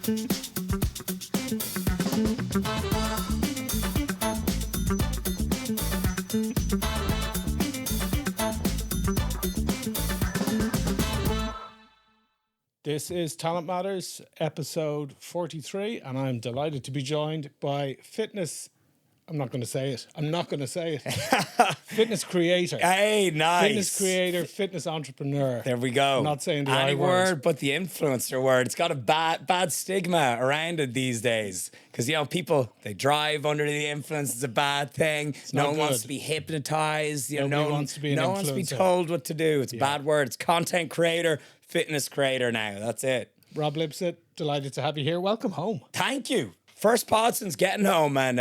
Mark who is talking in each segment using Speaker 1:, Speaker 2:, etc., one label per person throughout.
Speaker 1: This is Talent Matters, episode 43, and I'm delighted to be joined by I'm not going to say it. Fitness creator.
Speaker 2: Hey, nice.
Speaker 1: Fitness creator, fitness entrepreneur.
Speaker 2: There we go.
Speaker 1: I'm not saying the
Speaker 2: Any
Speaker 1: I word.
Speaker 2: but the influencer word. It's got a bad stigma around it these days. Because, people, they drive under the influence. It's a bad thing. No one wants to be hypnotized. No one wants to be told what to do. It's a bad word. It's content creator, fitness creator now. That's it.
Speaker 1: Rob Lipsett, delighted to have you here. Welcome home.
Speaker 2: Thank you. First pod since getting home, and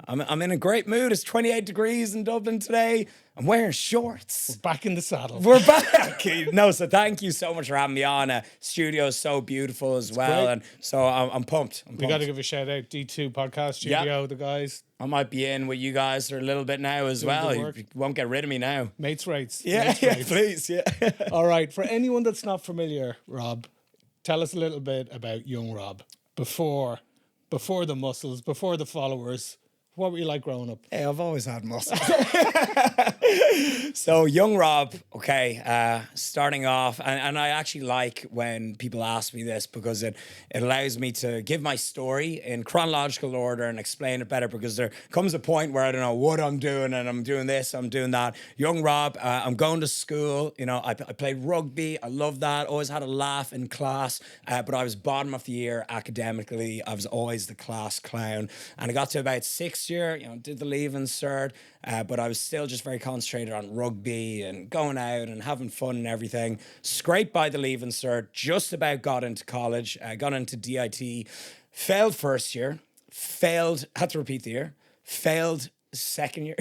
Speaker 2: I'm in a great mood. It's 28 degrees in Dublin today. I'm wearing shorts.
Speaker 1: We're back in the saddle.
Speaker 2: We're back. No, so thank you so much for having me on. Studio is so beautiful as well, great. And so I'm pumped.
Speaker 1: We got to give a shout out D2 Podcast Studio, the guys.
Speaker 2: I might be in with you guys for a little bit now as well. You won't get rid of me now.
Speaker 1: Mates rates.
Speaker 2: Mates rates. Please. Yeah.
Speaker 1: All right. For anyone that's not familiar, Rob, tell us a little bit about young Rob before the muscles, before the followers. What were you like growing up?
Speaker 2: Hey, I've always had muscles. So, young Rob, starting off, and I actually like when people ask me this because it allows me to give my story in chronological order and explain it better, because there comes a point where I don't know what I'm doing and I'm doing this, I'm doing that. Young Rob, I'm going to school. I played rugby. I love that. Always had a laugh in class, but I was bottom of the year academically. I was always the class clown. And I got to about 6th year, did the Leaving Cert, but I was still just very concentrated on rugby and going out and having fun and everything. Scraped by the Leaving Cert, just about got into college, got into DIT, failed first year, had to repeat the year, failed second year,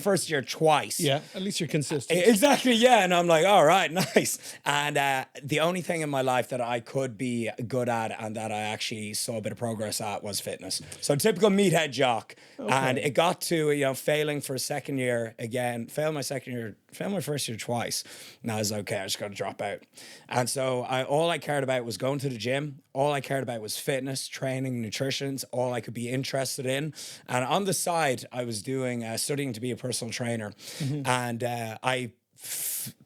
Speaker 2: first year twice.
Speaker 1: Yeah, at least you're consistent.
Speaker 2: Exactly, yeah. And I'm like, all right, nice. And the only thing in my life that I could be good at and that I actually saw a bit of progress at was fitness. So typical meathead jock. Okay. And it got to, failing for a second year again, failed my first year twice. And I was like, okay, I just got to drop out. And so all I cared about was going to the gym. All I cared about was fitness, training, nutrition. All I could be interested in. And on the side, I was studying to be a personal trainer. Mm-hmm. And I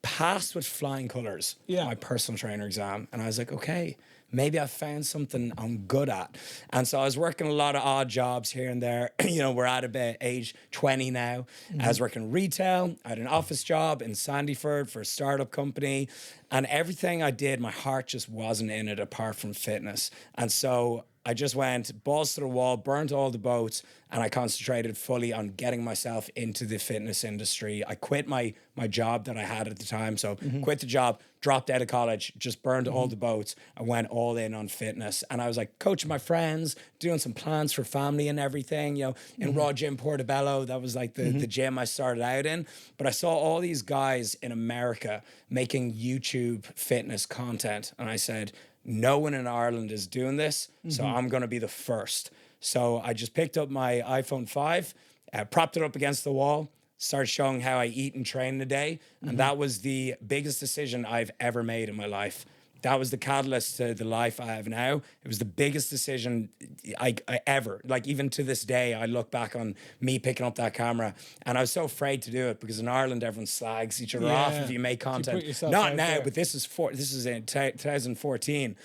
Speaker 2: passed with flying colors my personal trainer exam. And I was like, okay, maybe I found something I'm good at. And so I was working a lot of odd jobs here and there. We're at about age 20 now. Mm-hmm. I was working retail. I had an office job in Sandyford for a startup company. And everything I did, my heart just wasn't in it apart from fitness. And so I just went balls to the wall, burnt all the boats, and I concentrated fully on getting myself into the fitness industry. I quit my job that I had at the time. So quit the job, dropped out of college, just burned all the boats, and went all in on fitness. And I was like coaching my friends, doing some plans for family and everything, in Raw Gym Portobello. That was like the gym I started out in. But I saw all these guys in America making YouTube fitness content. And I said, no one in Ireland is doing this, so I'm going to be the first. So I just picked up my iPhone 5, propped it up against the wall, started showing how I eat and train in a day. And that was the biggest decision I've ever made in my life. That was the catalyst to the life I have now. It was the biggest decision I ever, like even to this day, I look back on me picking up that camera and I was so afraid to do it because in Ireland, everyone slags each other off if you make content. Not now, but this is in 2014.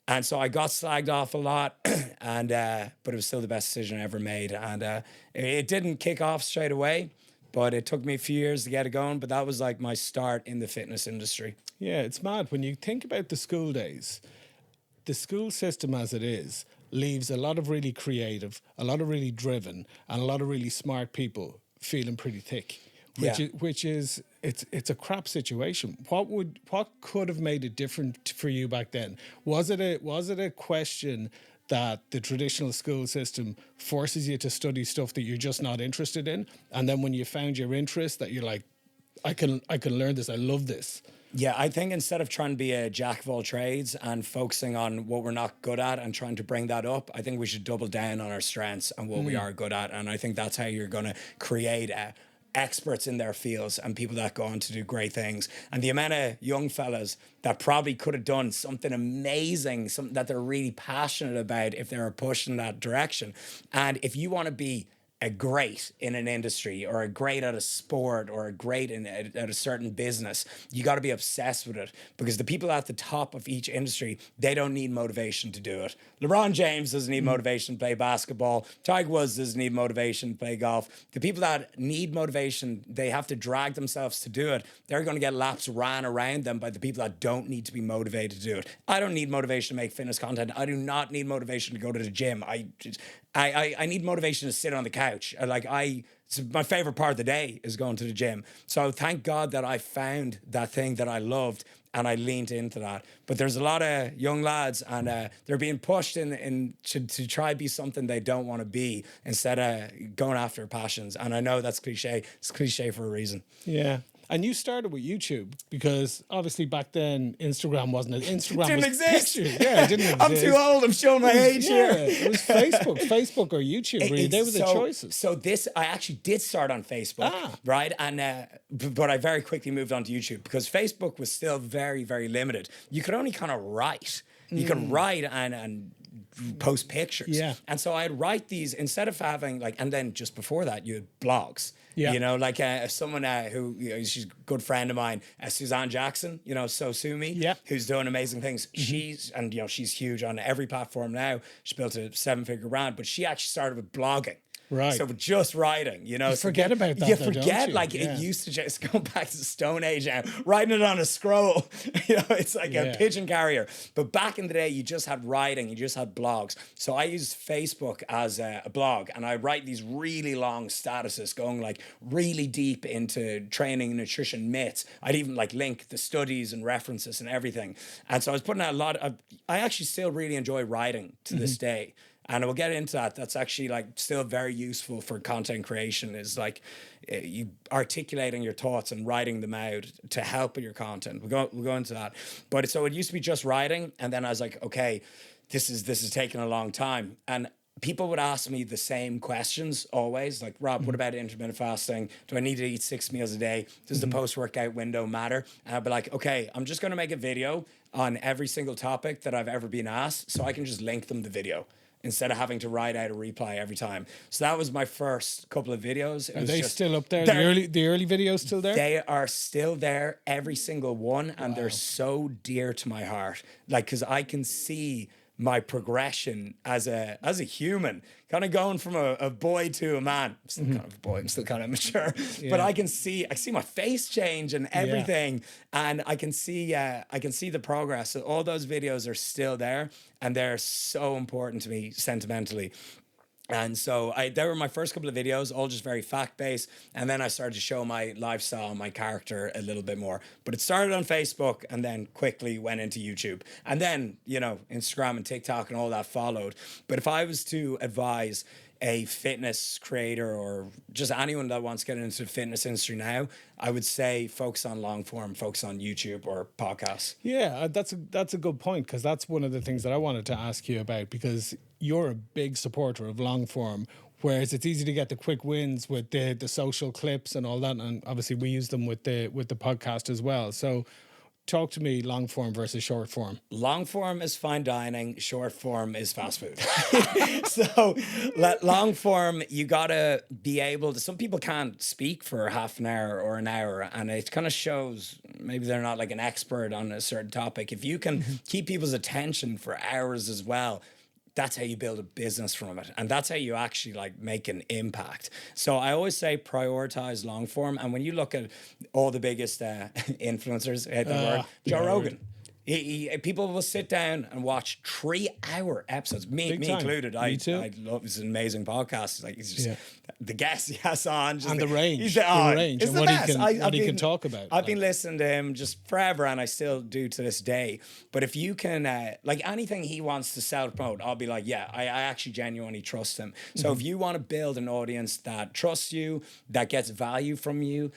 Speaker 2: And so I got slagged off a lot, and but it was still the best decision I ever made. And it didn't kick off straight away, but it took me a few years to get it going. But that was like my start in the fitness industry.
Speaker 1: Yeah, it's mad. When you think about the school days, the school system as it is leaves a lot of really creative, a lot of really driven, and a lot of really smart people feeling pretty thick. Which is it's a crap situation. What could have made it different for you back then? Was it a question that the traditional school system forces you to study stuff that you're just not interested in, and then when you found your interest, that you're like, I can learn this. I love this.
Speaker 2: Yeah, I think instead of trying to be a jack of all trades and focusing on what we're not good at and trying to bring that up, I think we should double down on our strengths and what we are good at. And I think that's how you're going to create experts in their fields and people that go on to do great things. And the amount of young fellas that probably could have done something amazing, something that they're really passionate about if they were pushed in that direction. And if you want to be a great in an industry or a great at a sport or a great at a certain business, you got to be obsessed with it, because the people at the top of each industry, they don't need motivation to do it. LeBron James doesn't need motivation to play basketball. Tiger Woods doesn't need motivation to play golf. The people that need motivation, they have to drag themselves to do it. They're going to get laps ran around them by the people that don't need to be motivated to do it. I don't need motivation to make fitness content. I do not need motivation to go to the gym. I need motivation to sit on the couch. It's my favorite part of the day is going to the gym. So thank God that I found that thing that I loved and I leaned into that. But there's a lot of young lads and they're being pushed to try be something they don't want to be instead of going after passions. And I know that's cliche. It's cliche for a reason.
Speaker 1: Yeah. And you started with YouTube because obviously back then Instagram wasn't it. Instagram
Speaker 2: didn't
Speaker 1: was
Speaker 2: exist.
Speaker 1: Pictures. Yeah, it didn't exist.
Speaker 2: I'm too old. I'm showing my age here.
Speaker 1: It was Facebook or YouTube. Really. They were the choices.
Speaker 2: So I actually did start on Facebook, right? And but I very quickly moved on to YouTube because Facebook was still very, very limited. You could only kind of write. You could write and post pictures.
Speaker 1: Yeah.
Speaker 2: And so I'd write these instead of having and then just before that you had blogs.
Speaker 1: Yeah.
Speaker 2: You know, someone who, she's a good friend of mine, Suzanne Jackson, So Sue Me, who's doing amazing things. Mm-hmm. She's huge on every platform now. She built a 7-figure brand, but she actually started with blogging.
Speaker 1: Right.
Speaker 2: So just writing, You
Speaker 1: forget about that.
Speaker 2: You forget, it used to just go back to the Stone Age now, writing it on a scroll. It's like a pigeon carrier. But back in the day, you just had writing, you just had blogs. So I used Facebook as a blog, and I write these really long statuses going really deep into training and nutrition myths. I'd even link the studies and references and everything. And so I was putting out I actually still really enjoy writing to this day. And we'll get into that. That's actually still very useful for content creation is you articulating your thoughts and writing them out to help with your content. We'll go into that. But so it used to be just writing. And then I was like, okay, this is taking a long time. And people would ask me the same questions always. Rob, what about intermittent fasting? Do I need to eat 6 meals a day? Does the post-workout window matter? And I'd be like, okay, I'm just going to make a video on every single topic that I've ever been asked so I can just link them the video, instead of having to write out a reply every time. So that was my first couple of videos.
Speaker 1: Are they still up there? The early videos still there?
Speaker 2: They are still there, every single one, and they're so dear to my heart. because I can see my progression as a human, kind of going from a boy to a man. I'm still kind of a boy. I'm still kind of mature, but I see my face change and everything, and I can see the progress. So all those videos are still there, and they're so important to me sentimentally. And so they were my first couple of videos, all just very fact-based. And then I started to show my lifestyle and my character a little bit more. But it started on Facebook and then quickly went into YouTube. And then, Instagram and TikTok and all that followed. But if I was to advise a fitness creator or just anyone that wants to get into the fitness industry now, I would say focus on long form, focus on YouTube or podcasts.
Speaker 1: Yeah, that's a good point, because that's one of the things that I wanted to ask you about, because you're a big supporter of long form, whereas it's easy to get the quick wins with the social clips and all that, and obviously we use them with the podcast as well. So talk to me, long form versus short form.
Speaker 2: Long form is fine dining. Short form is fast food. So long form, you got to be able to, some people can't speak for half an hour or an hour, and it kind of shows maybe they're not an expert on a certain topic. If you can keep people's attention for hours as well, that's how you build a business from it. And that's how you actually make an impact. So I always say prioritize long form. And when you look at all the biggest influencers, Joe Rogan, people will sit down and watch 3-hour episodes. Me included.
Speaker 1: Me too.
Speaker 2: I love his amazing podcast. It's just the guests he has on, just
Speaker 1: and the range,
Speaker 2: he's
Speaker 1: and
Speaker 2: it's
Speaker 1: what
Speaker 2: best.
Speaker 1: he can talk about.
Speaker 2: I've been listening to him just forever, and I still do to this day. But if you can, anything he wants to sell promote, I'll be like, yeah, I actually genuinely trust him. So if you want to build an audience that trusts you, that gets value from you,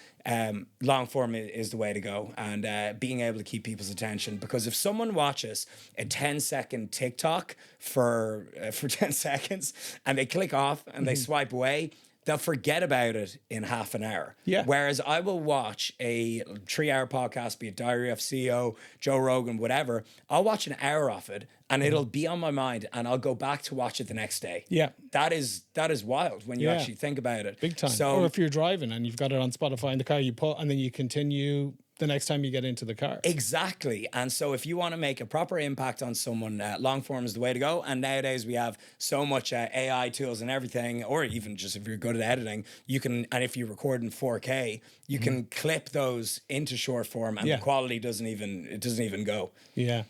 Speaker 2: long form is the way to go, and being able to keep people's attention. Because if someone watches a 10-second TikTok for 10 seconds and they click off and they swipe away, they'll forget about it in half an hour.
Speaker 1: Yeah.
Speaker 2: Whereas I will watch a 3-hour podcast, be it Diary of CEO, Joe Rogan, whatever. I'll watch an hour of it and it'll be on my mind and I'll go back to watch it the next day.
Speaker 1: Yeah.
Speaker 2: That is wild when you
Speaker 1: Yeah.
Speaker 2: actually think about it.
Speaker 1: Big time.
Speaker 2: So,
Speaker 1: or if you're driving and you've got it on Spotify in the car, you put, and then you continue the next time you get into the car.
Speaker 2: exactly. And so if you want to make a proper impact on someone, long form is the way to go. And nowadays we have so much AI tools and everything, or even just if you're good at editing, you can, and if you record in 4K, you can clip those into short form and the quality doesn't even go.
Speaker 1: Yeah.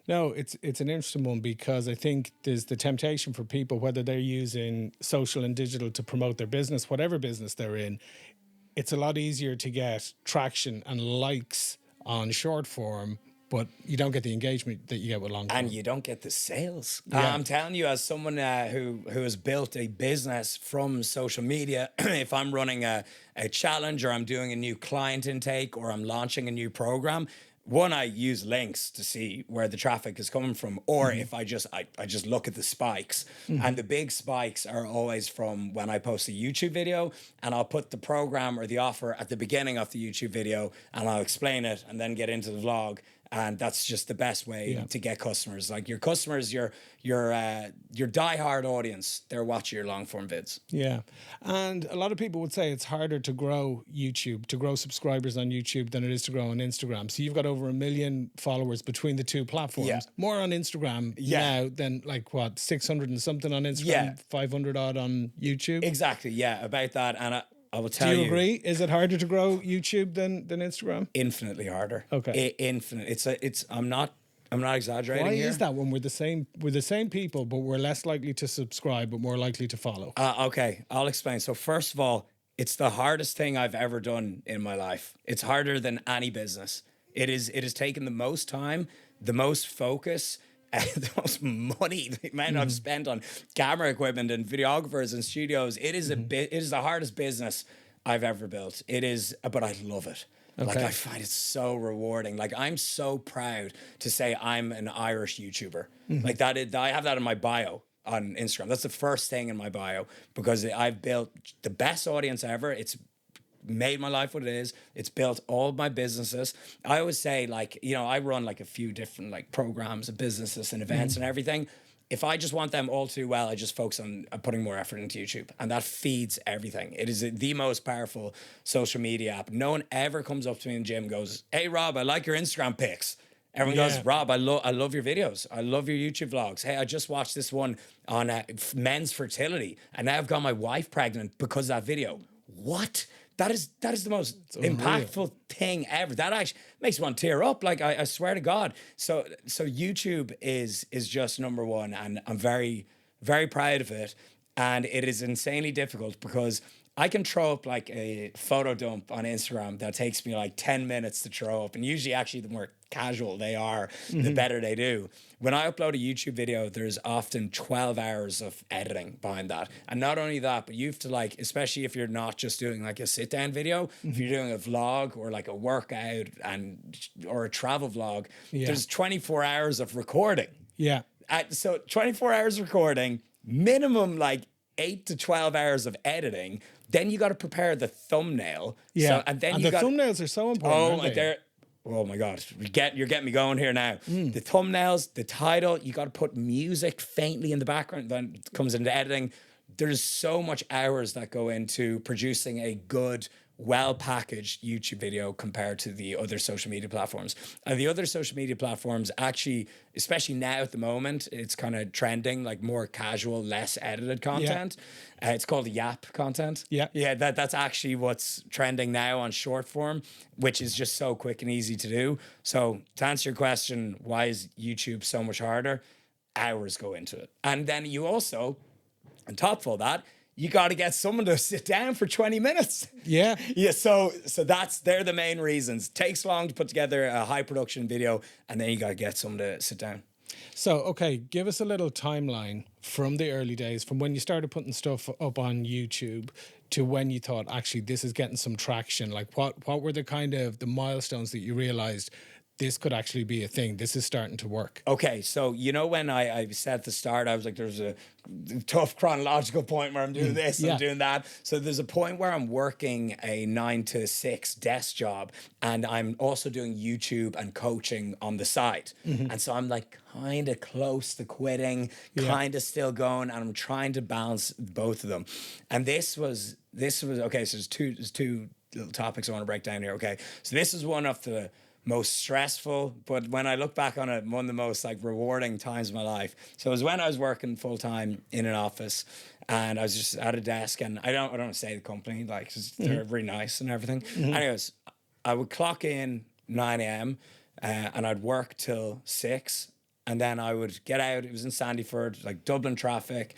Speaker 1: No, it's an interesting one because I think there's the temptation for people, whether they're using social and digital to promote their business, whatever business they're in, it's a lot easier to get traction and likes on short form, but you don't get the engagement that you get with long form.
Speaker 2: And you don't get the sales.
Speaker 1: Yeah.
Speaker 2: I'm telling you, as someone who has built a business from social media, if I'm running a challenge or I'm doing a new client intake or I'm launching a new program, one, I use links to see where the traffic is coming from, or if I just look at the spikes, and the big spikes are always from when I post a YouTube video, and I'll put the program or the offer at the beginning of the YouTube video, and I'll explain it, and then get into the vlog. And that's just the best way to get customers. Like your customers, your diehard audience, they're watching your long form vids.
Speaker 1: Yeah. And a lot of people would say it's harder to grow YouTube, to grow subscribers on YouTube than it is to grow on Instagram. So you've got over 1 million followers between the two platforms.
Speaker 2: Yeah.
Speaker 1: More on Instagram now than 600 and something on Instagram, 500 odd on YouTube.
Speaker 2: Exactly. Yeah. About that. And I will tell you.
Speaker 1: Do you agree? Is it harder to grow YouTube than Instagram?
Speaker 2: Infinitely harder.
Speaker 1: Okay.
Speaker 2: It's I'm not exaggerating.
Speaker 1: Why
Speaker 2: here.
Speaker 1: is that when we're the same people, but we're less likely to subscribe, but more likely to follow?
Speaker 2: Okay, I'll explain. So first of all, it's the hardest thing I've ever done in my life. It's harder than any business. It has taken the most time, the most focus, the most money the amount I've spent on camera equipment and videographers and studios. It is it is the hardest business I've ever built. It is, but I love it.
Speaker 1: Okay.
Speaker 2: Like I find it so rewarding. Like I'm so proud to say I'm an Irish YouTuber. Like that. I have that in my bio on Instagram. That's the first thing in my bio because I've built the best audience ever. It's made my life what it is. It's built all of my businesses. I always say, I run a few different programs and businesses and events and everything. If I just want them all too well, I just focus on putting more effort into YouTube, and that feeds everything. It is the most powerful social media app. No one ever comes up to me in the gym and goes, "Hey Rob, I like your Instagram pics." Everyone goes, "Rob, I love your videos. I love your YouTube vlogs. Hey, I just watched this one on men's fertility, and now I've got my wife pregnant because of that video." What? That is the most impactful thing ever. That actually makes me want to tear up. I swear to God. So YouTube is just number one, and I'm very, very proud of it. And it is insanely difficult because I can throw up a photo dump on Instagram that takes me 10 minutes to throw up. And usually actually the more casual they are, the better they do. When I upload a YouTube video, there's often 12 hours of editing behind that. And not only that, but you have to especially if you're not just doing a sit down video, if you're doing a vlog or a workout or a travel vlog, there's 24 hours of recording.
Speaker 1: Yeah.
Speaker 2: So 24 hours recording, minimum 8 to 12 hours of editing. Then you got to prepare the thumbnail.
Speaker 1: Yeah.
Speaker 2: So, and then
Speaker 1: the thumbnails are so important.
Speaker 2: Oh my God, you're getting me going here now. The thumbnails, the title, you got to put music faintly in the background. Then it comes into editing. There's so much hours that go into producing a good, well-packaged YouTube video compared to the other social media platforms. And the other social media platforms actually, especially now at the moment, it's kind of trending more casual, less edited content. It's called YAP content. Yeah, that's actually what's trending now on short form, which is just so quick and easy to do. So to answer your question, why is YouTube so much harder? Hours go into it. And then you also, on top of all that, you got to get someone to sit down for 20 minutes.
Speaker 1: Yeah.
Speaker 2: Yeah. So they're the main reasons. Takes long to put together a high production video, and then you got to get someone to sit down.
Speaker 1: So, okay, give us a little timeline from the early days, from when you started putting stuff up on YouTube to when you thought, actually, this is getting some traction. What were the kind of the milestones that you realized this could actually be a thing. This is starting to work?
Speaker 2: Okay, so you know when I said at the start, I was like, there's a tough chronological point where I'm doing this, I'm doing that. So there's a point where I'm working a 9 to 6 desk job, and I'm also doing YouTube and coaching on the side. And so I'm like kind of close to quitting, kind of still going, and I'm trying to balance both of them. And this was okay. So there's two little topics I want to break down here. Okay, so this is one of the most stressful, but when I look back on it, one of the most like rewarding times of my life. So it was when I was working full time in an office, and I was just at a desk, and I don't want to say the company, like, 'cause they're really nice and everything. Anyways, I would clock in 9 a.m. And I'd work till 6, and then I would get out. It was in Sandyford, like Dublin traffic.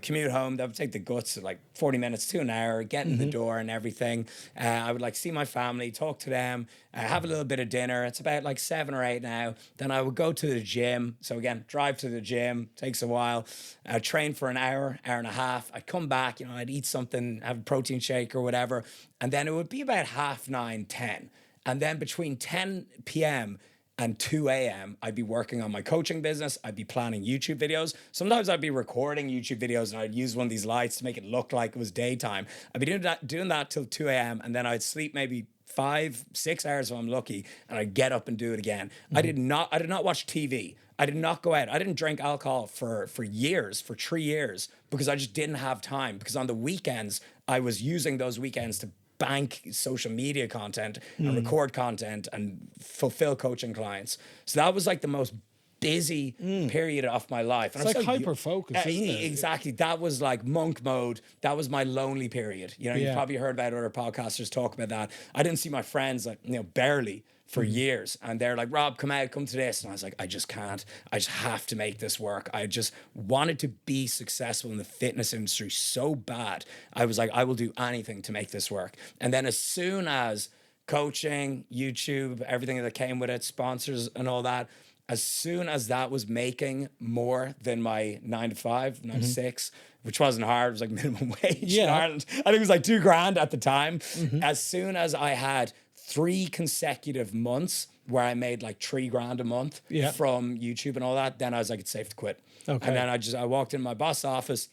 Speaker 2: Commute home. That would take the guts of like 40 minutes to an hour, get in the door and everything. I would like see my family, talk to them, have a little bit of dinner. It's about like 7 or 8 now. Then I would go to the gym. So again, drive to the gym, takes a while. I'd train for an hour and a half. I'd come back, I'd eat something, have a protein shake or whatever. And then it would be about 9:30, 10. And then between 10 p.m. and 2 a.m., I'd be working on my coaching business. I'd be planning YouTube videos. Sometimes I'd be recording YouTube videos, and I'd use one of these lights to make it look like it was daytime. I'd be doing that till 2 a.m., and then I'd sleep maybe 5-6 hours if I'm lucky, and I'd get up and do it again. I did not watch TV. I did not go out. I didn't drink alcohol for years, for 3 years, because I just didn't have time. Because on the weekends, I was using those weekends to bank social media content and record content and fulfill coaching clients. So that was like the most busy period of my life.
Speaker 1: And it's like hyper-focus, isn't it?
Speaker 2: Exactly. That was like monk mode. That was my lonely period. You've probably heard about other podcasters talk about that. I didn't see my friends, like, barely for years. And they're like, Rob, come to this. And I was like, I just can't. I just have to make this work. I just wanted to be successful in the fitness industry so bad. I was like, I will do anything to make this work. And then as soon as coaching, YouTube, everything that came with it, sponsors and all that, as soon as that was making more than my 9 to 5, 9 to 6, which wasn't hard, it was like minimum wage in Ireland. I think it was like $2,000 at the time. As soon as I had 3 consecutive months where I made like $3,000 a month from YouTube and all that, then I was like, it's safe to quit. Okay. And then I walked in my boss's office.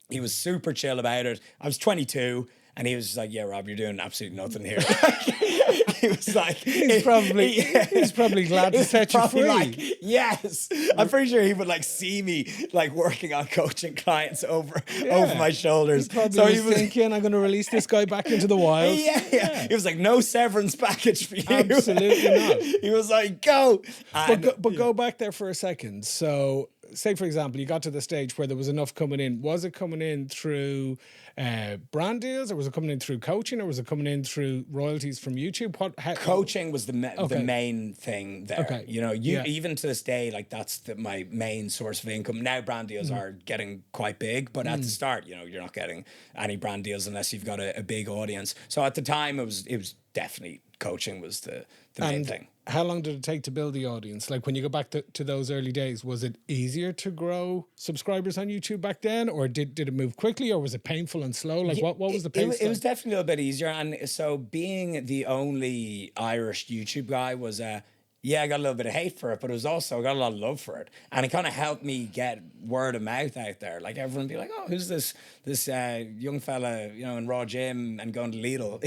Speaker 2: He was super chill about it. I was 22, and he was just like, yeah, Rob, you're doing absolutely nothing here. He was like,
Speaker 1: he's probably glad to set you free.
Speaker 2: Like, yes. I'm pretty sure he would like see me like working on coaching clients over my shoulders.
Speaker 1: He was thinking, I'm going to release this guy back into the wild.
Speaker 2: Yeah. He was like, no severance package for you.
Speaker 1: Absolutely not.
Speaker 2: He was like, go.
Speaker 1: But go back there for a second. So say, for example, you got to the stage where there was enough coming in. Was it coming in through brand deals, or was it coming in through coaching, or was it coming in through royalties from YouTube?
Speaker 2: Coaching was the main thing there.
Speaker 1: Okay.
Speaker 2: Even to this day, like that's my main source of income. Now brand deals are getting quite big, but at the start, you're not getting any brand deals unless you've got a big audience. So at the time, it was definitely coaching was the main thing.
Speaker 1: How long did it take to build the audience? Like when you go back to those early days, was it easier to grow subscribers on YouTube back then, or did it move quickly, or was it painful and slow? Like what was the pace?
Speaker 2: It was definitely a little bit easier. And so being the only Irish YouTube guy was I got a little bit of hate for it, but it was also, I got a lot of love for it. And it kind of helped me get word of mouth out there. Like everyone would be like, oh, who's this young fella, in raw gym and going to Lidl,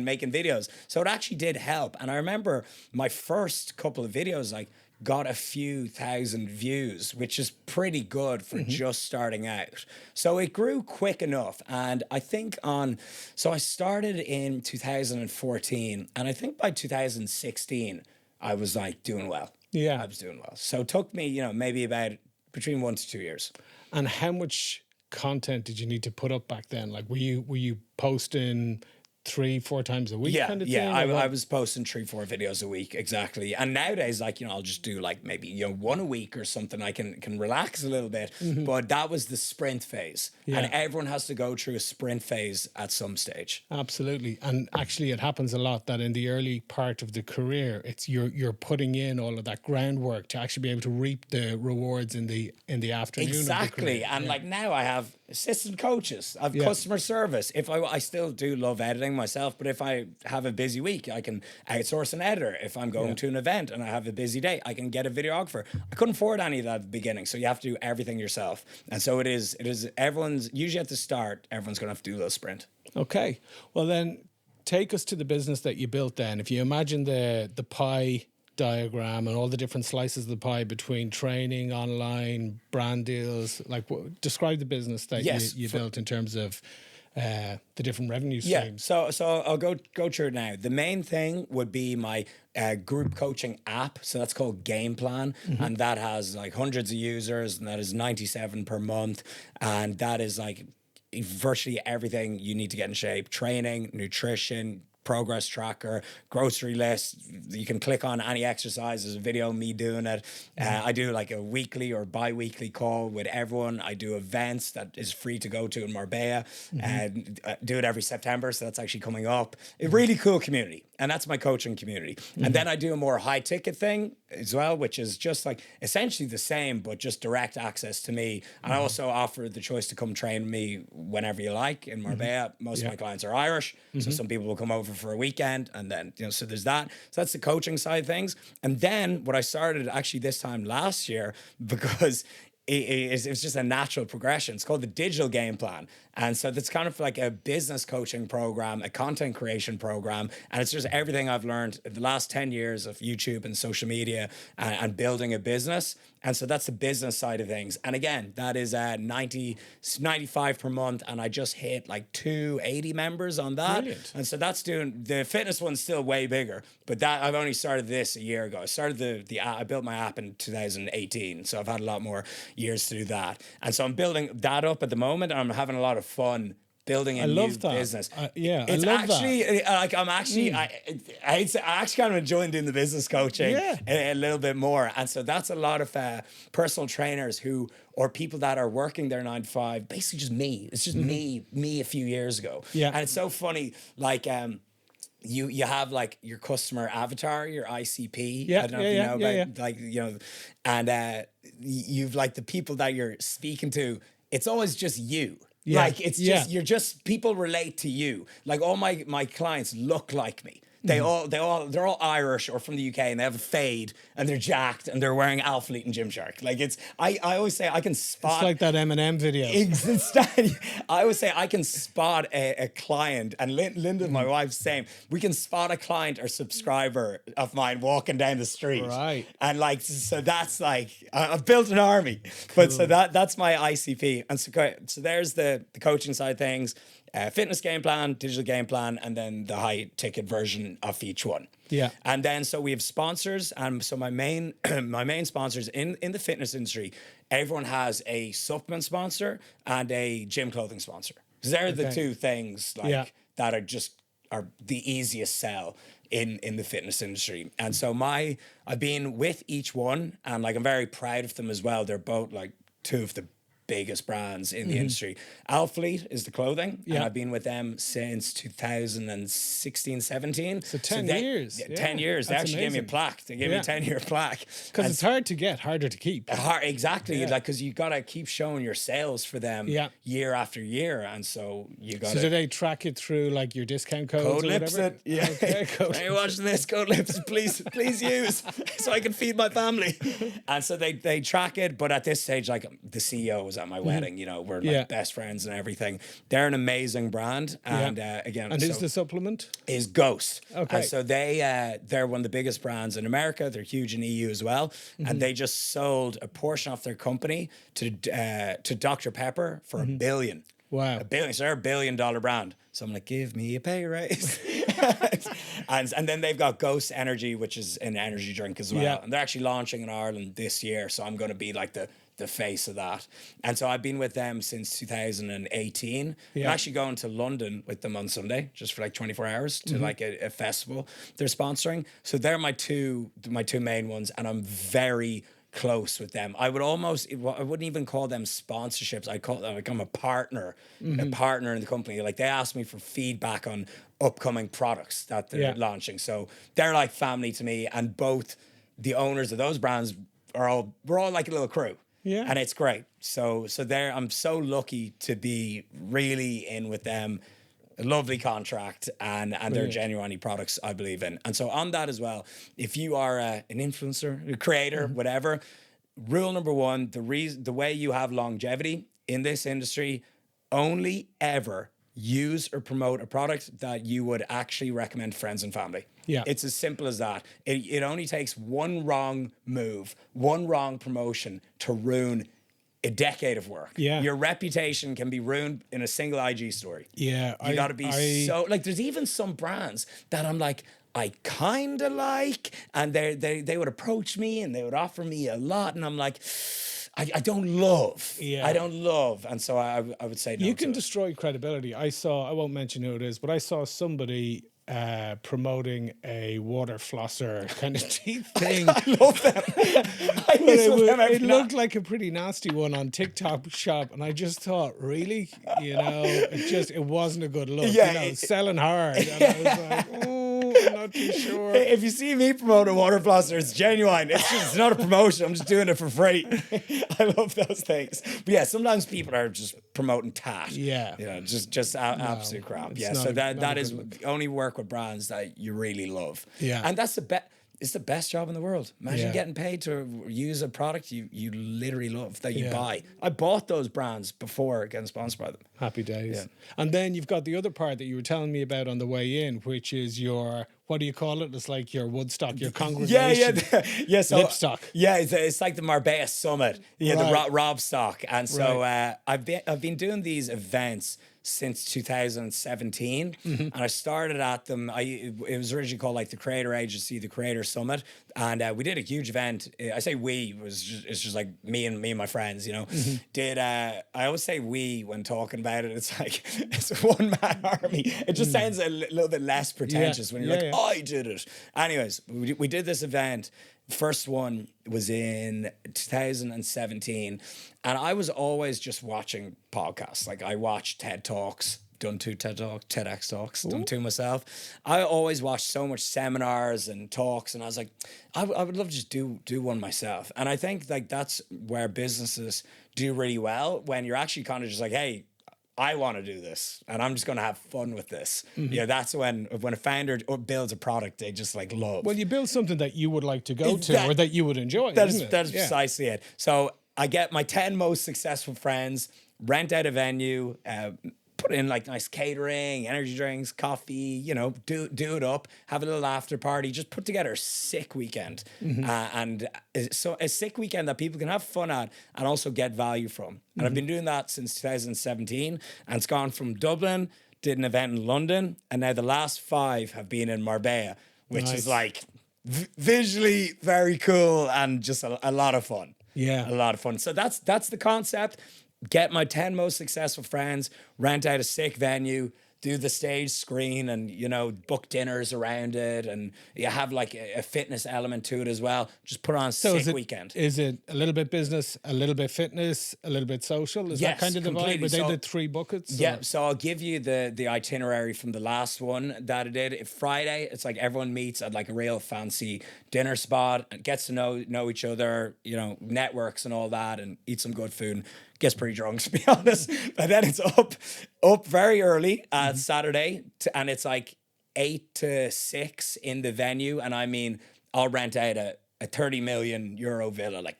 Speaker 2: making videos. So it actually did help. And I remember my first couple of videos, like, got a few thousand views, which is pretty good for just starting out. So it grew quick enough. And I think so I started in 2014, and I think by 2016, I was like doing well. Yeah. I was doing well. So it took me, maybe about between 1 to 2 years.
Speaker 1: And how much content did you need to put up back then? Like, were you posting 3-4 times a week kind of thing?
Speaker 2: I was posting 3-4 videos a week, exactly. And nowadays, like, I'll just do like maybe, 1 a week or something. I can relax a little bit. But that was the sprint phase. Yeah. And everyone has to go through a sprint phase at some stage.
Speaker 1: Absolutely. And actually it happens a lot that in the early part of the career, it's you're putting in all of that groundwork to actually be able to reap the rewards in the afternoon.
Speaker 2: Exactly.
Speaker 1: Of the career.
Speaker 2: And like now I have assistant coaches, I've customer service. If I still do love editing myself, but if I have a busy week, I can outsource an editor. If I'm going to an event and I have a busy day, I can get a videographer. I couldn't afford any of that at the beginning, so you have to do everything yourself. And so it is everyone's usually at the start, everyone's going to have to do a little sprint.
Speaker 1: Okay. Well, then take us to the business that you built then. If you imagine the pie diagram and all the different slices of the pie between training, online, brand deals, like describe the business that you built in terms of the different revenue streams.
Speaker 2: So I'll go through it now. The main thing would be my group coaching app. So that's called Game Plan. And that has like hundreds of users, and that is $97 per month. And that is like virtually everything you need to get in shape: training, nutrition, progress tracker, grocery list. You can click on any exercise. There's a video of me doing it. I do like a weekly or bi-weekly call with everyone. I do events that is free to go to in Marbella, and do it every September. So that's actually coming up. A really cool community. And that's my coaching community. And then I do a more high ticket thing as well, which is just like essentially the same, but just direct access to me. And I also offer the choice to come train me whenever you like in Marbella. Most of my clients are Irish. So some people will come over for a weekend, and then, so there's that. So that's the coaching side of things. And then what I started actually this time last year, because it's just a natural progression. It's called the Digital Game Plan. And so that's kind of like a business coaching program, a content creation program. And it's just everything I've learned in the last 10 years of YouTube and social media and building a business. And so that's the business side of things. And again, that is $95 per month. And I just hit like 280 members on that.
Speaker 1: Brilliant.
Speaker 2: And so that's doing, the fitness one's still way bigger, but that I've only started this a year ago. I started I built my app in 2018. So I've had a lot more years to do that. And so I'm building that up at the moment. And I'm having a lot of fun building a new business.
Speaker 1: It's I love
Speaker 2: actually
Speaker 1: that.
Speaker 2: like I'm actually I actually kind of enjoying doing the business coaching a little bit more. And so that's a lot of personal trainers or people that are working their 9 to 5, basically just me. It's just me a few years ago. And it's so funny, like you have like your customer avatar, your ICP. I don't know if you know about like, and you've like the people that you're speaking to, it's always just you. Like it's just you're just, people relate to you. Like all my clients look like me. They're all Irish or from the UK, and they have a fade and they're jacked and they're wearing Alphalete and Gymshark. Like I always say I can spot.
Speaker 1: It's like that Eminem video.
Speaker 2: I always say I can spot a client, and Linda, my wife's same. We can spot a client or subscriber of mine walking down the street.
Speaker 1: Right.
Speaker 2: And like, so that's like, I've built an army. But so that's my ICP. And so there's the coaching side of things. Fitness game plan, digital game plan, and then the high ticket version of each one. And then so we have sponsors, and so my main sponsors in the fitness industry, everyone has a supplement sponsor and a gym clothing sponsor, because they're the two things that are the easiest sell in the fitness industry. And so I've been with each one, and like I'm very proud of them as well. They're both like two of the biggest brands in the industry. Alphalete is the clothing, and I've been with them since 2016, 17.
Speaker 1: So 10 years.
Speaker 2: 10 years. They actually gave me a plaque. They gave me a 10-year plaque.
Speaker 1: Because it's hard to get, harder to keep.
Speaker 2: Exactly. Like, because you got to keep showing your sales for them year after year. And so you got to...
Speaker 1: So do they track it through like your discount codes
Speaker 2: Code
Speaker 1: or whatever?
Speaker 2: Lipsett. Yeah.
Speaker 1: Okay,
Speaker 2: Are you watching this? Code Lipsett, please use, so I can feed my family. And so they track it. But at this stage, like the CEO was at my wedding, we're like best friends and everything. They're an amazing brand. And again,
Speaker 1: and who's the supplement?
Speaker 2: Is Ghost.
Speaker 1: Okay.
Speaker 2: And so they're one of the biggest brands in America. They're huge in EU as well. And they just sold a portion of their company to Dr. Pepper for $1 billion.
Speaker 1: Wow.
Speaker 2: $1 billion. So they're $1 billion brand. So I'm like, give me a pay raise. and then they've got Ghost Energy, which is an energy drink as well.
Speaker 1: Yeah.
Speaker 2: And they're actually launching in Ireland this year. So I'm going to be like the face of that. And so I've been with them since 2018. I'm actually going to London with them on Sunday, just for like 24 hours to like a festival they're sponsoring. So they're my two main ones, and I'm very close with them. I wouldn't even call them sponsorships. I'd call them like I'm a partner in the company. Like they ask me for feedback on upcoming products that they're launching. So they're like family to me, and both the owners of those brands we're all like a little crew.
Speaker 1: Yeah.
Speaker 2: And it's great. So there, I'm so lucky to be really in with them. A lovely contract, and they're genuinely products I believe in. And so on that as well, if you are an influencer, a creator, whatever, rule number one, the way you have longevity in this industry, only ever use or promote a product that you would actually recommend to friends and family.
Speaker 1: Yeah.
Speaker 2: It's as simple as that. It only takes one wrong move, one wrong promotion to ruin a decade of work.
Speaker 1: Yeah.
Speaker 2: Your reputation can be ruined in a single IG story.
Speaker 1: Yeah.
Speaker 2: You got to be so, like, there's even some brands that I'm like, I kind of like, and they would approach me and they would offer me a lot, and I'm like, I don't love.
Speaker 1: Yeah.
Speaker 2: I don't love. And so I would say no.
Speaker 1: You can destroy credibility. I won't mention who it is, but I saw somebody promoting a water flosser kind of teeth thing.
Speaker 2: I love them.
Speaker 1: It looked like a pretty nasty one on TikTok shop, and I just thought, really, it wasn't a good look.
Speaker 2: Yeah,
Speaker 1: selling hard, and I was like, I'm not too sure.
Speaker 2: If you see me promote a water flosser, it's genuine. It's not a promotion. I'm just doing it for free. I love those things. But yeah, sometimes people are just promoting tat.
Speaker 1: Yeah,
Speaker 2: just absolute crap. Yeah, so that is only work with brands that you really love.
Speaker 1: Yeah,
Speaker 2: and that's it's the best job in the world. Imagine getting paid to use a product you literally love, that you buy. I bought those brands before getting sponsored by them.
Speaker 1: Happy days. Yeah. And then you've got the other part that you were telling me about on the way in, which is your, what do you call it? It's like your Woodstock, your congregation.
Speaker 2: Yeah. So
Speaker 1: Lipstock.
Speaker 2: Yeah, it's like the Marbella Summit. Yeah, right. The Rob Stock. And so I've been doing these events since 2017, and I started at them. It was originally called like the Creator Agency, the Creator Summit, and we did a huge event. I say it's just like me and my friends, Did I always say we when talking about it? It's like it's a one-man army. It just sounds a little bit less pretentious when you're I did it. Anyways, we did this event. First one was in 2017, and I was always just watching podcasts. Like I watched TED Talks, done 2 TEDx Talks, done 2 myself. I always watched so much seminars and talks, and I was like, I would love to just do one myself. And I think like that's where businesses do really well, when you're actually kind of just like, hey, I want to do this, and I'm just going to have fun with this. That's when a founder builds a product they just like love.
Speaker 1: Well, you build something that you would like to go to, or that you would enjoy.
Speaker 2: That is precisely it. So I get my 10 most successful friends, rent out a venue, put in like nice catering, energy drinks, coffee, do it up, have a little after party, just put together a sick weekend. And so a sick weekend that people can have fun at and also get value from. And I've been doing that since 2017, and it's gone from Dublin, did an event in London, and now the last 5 have been in Marbella, which is like visually very cool and just a lot of fun.
Speaker 1: Yeah.
Speaker 2: A lot of fun. So that's the concept. Get my 10 most successful friends, rent out a sick venue, do the stage screen, and book dinners around it, and you have like a fitness element to it as well. Just put on a sick weekend.
Speaker 1: Is it a little bit business, a little bit fitness, a little bit social? Is that kind of the vibe? Were they the 3 buckets?
Speaker 2: Yeah, so I'll give you the itinerary from the last one that I did. Friday, it's like everyone meets at like a real fancy dinner spot and gets to know each other, networks and all that, and eat some good food. Gets pretty drunk, to be honest. But then it's up very early Saturday, and it's like 8 to 6 in the venue. And I mean, I'll rent out a 30 million euro villa, like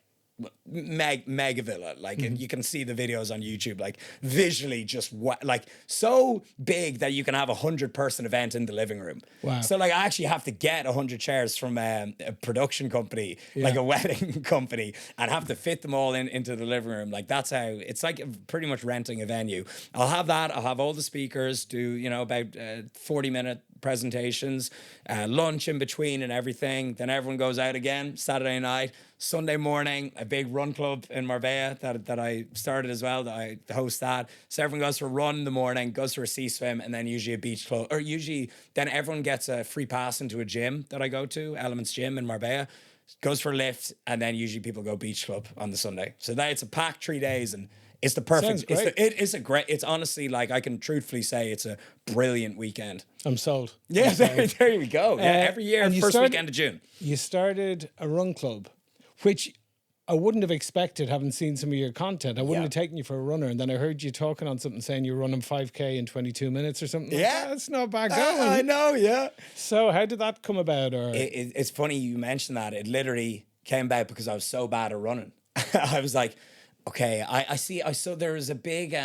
Speaker 2: mega villa. Like you can see the videos on YouTube, like visually just like so big that you can have 100-person event in the living room.
Speaker 1: Wow.
Speaker 2: So like I actually have to get 100 chairs from a production company, like a wedding company, and have to fit them all into the living room. Like that's how it's like pretty much renting a venue. I'll have that. I'll have all the speakers do, about 40-minute presentations, lunch in between and everything. Then everyone goes out again Saturday night. Sunday morning, a big run club in Marbella that I started as well, that I host that. So everyone goes for a run in the morning, goes for a sea swim, and then usually a beach club. Or usually then everyone gets a free pass into a gym that I go to, Elements Gym in Marbella. Goes for a lift, and then usually people go beach club on the Sunday. So it's a packed 3 days, and it's the perfect. It's honestly, like, I can truthfully say it's a brilliant weekend.
Speaker 1: I'm sold.
Speaker 2: Yeah, there we go. Yeah, every year, first weekend of June.
Speaker 1: You started a run club, which I wouldn't have expected, having seen some of your content, I wouldn't
Speaker 2: Yeah.
Speaker 1: have taken you for a runner. And then I heard you talking on something saying you're running 5K in 22 minutes or something.
Speaker 2: Yeah.
Speaker 1: Like that. That's not bad going.
Speaker 2: I know, yeah.
Speaker 1: So how did that come about? Or
Speaker 2: It's funny you mentioned that. It literally came about because I was so bad at running. I was like, okay, I saw there was a big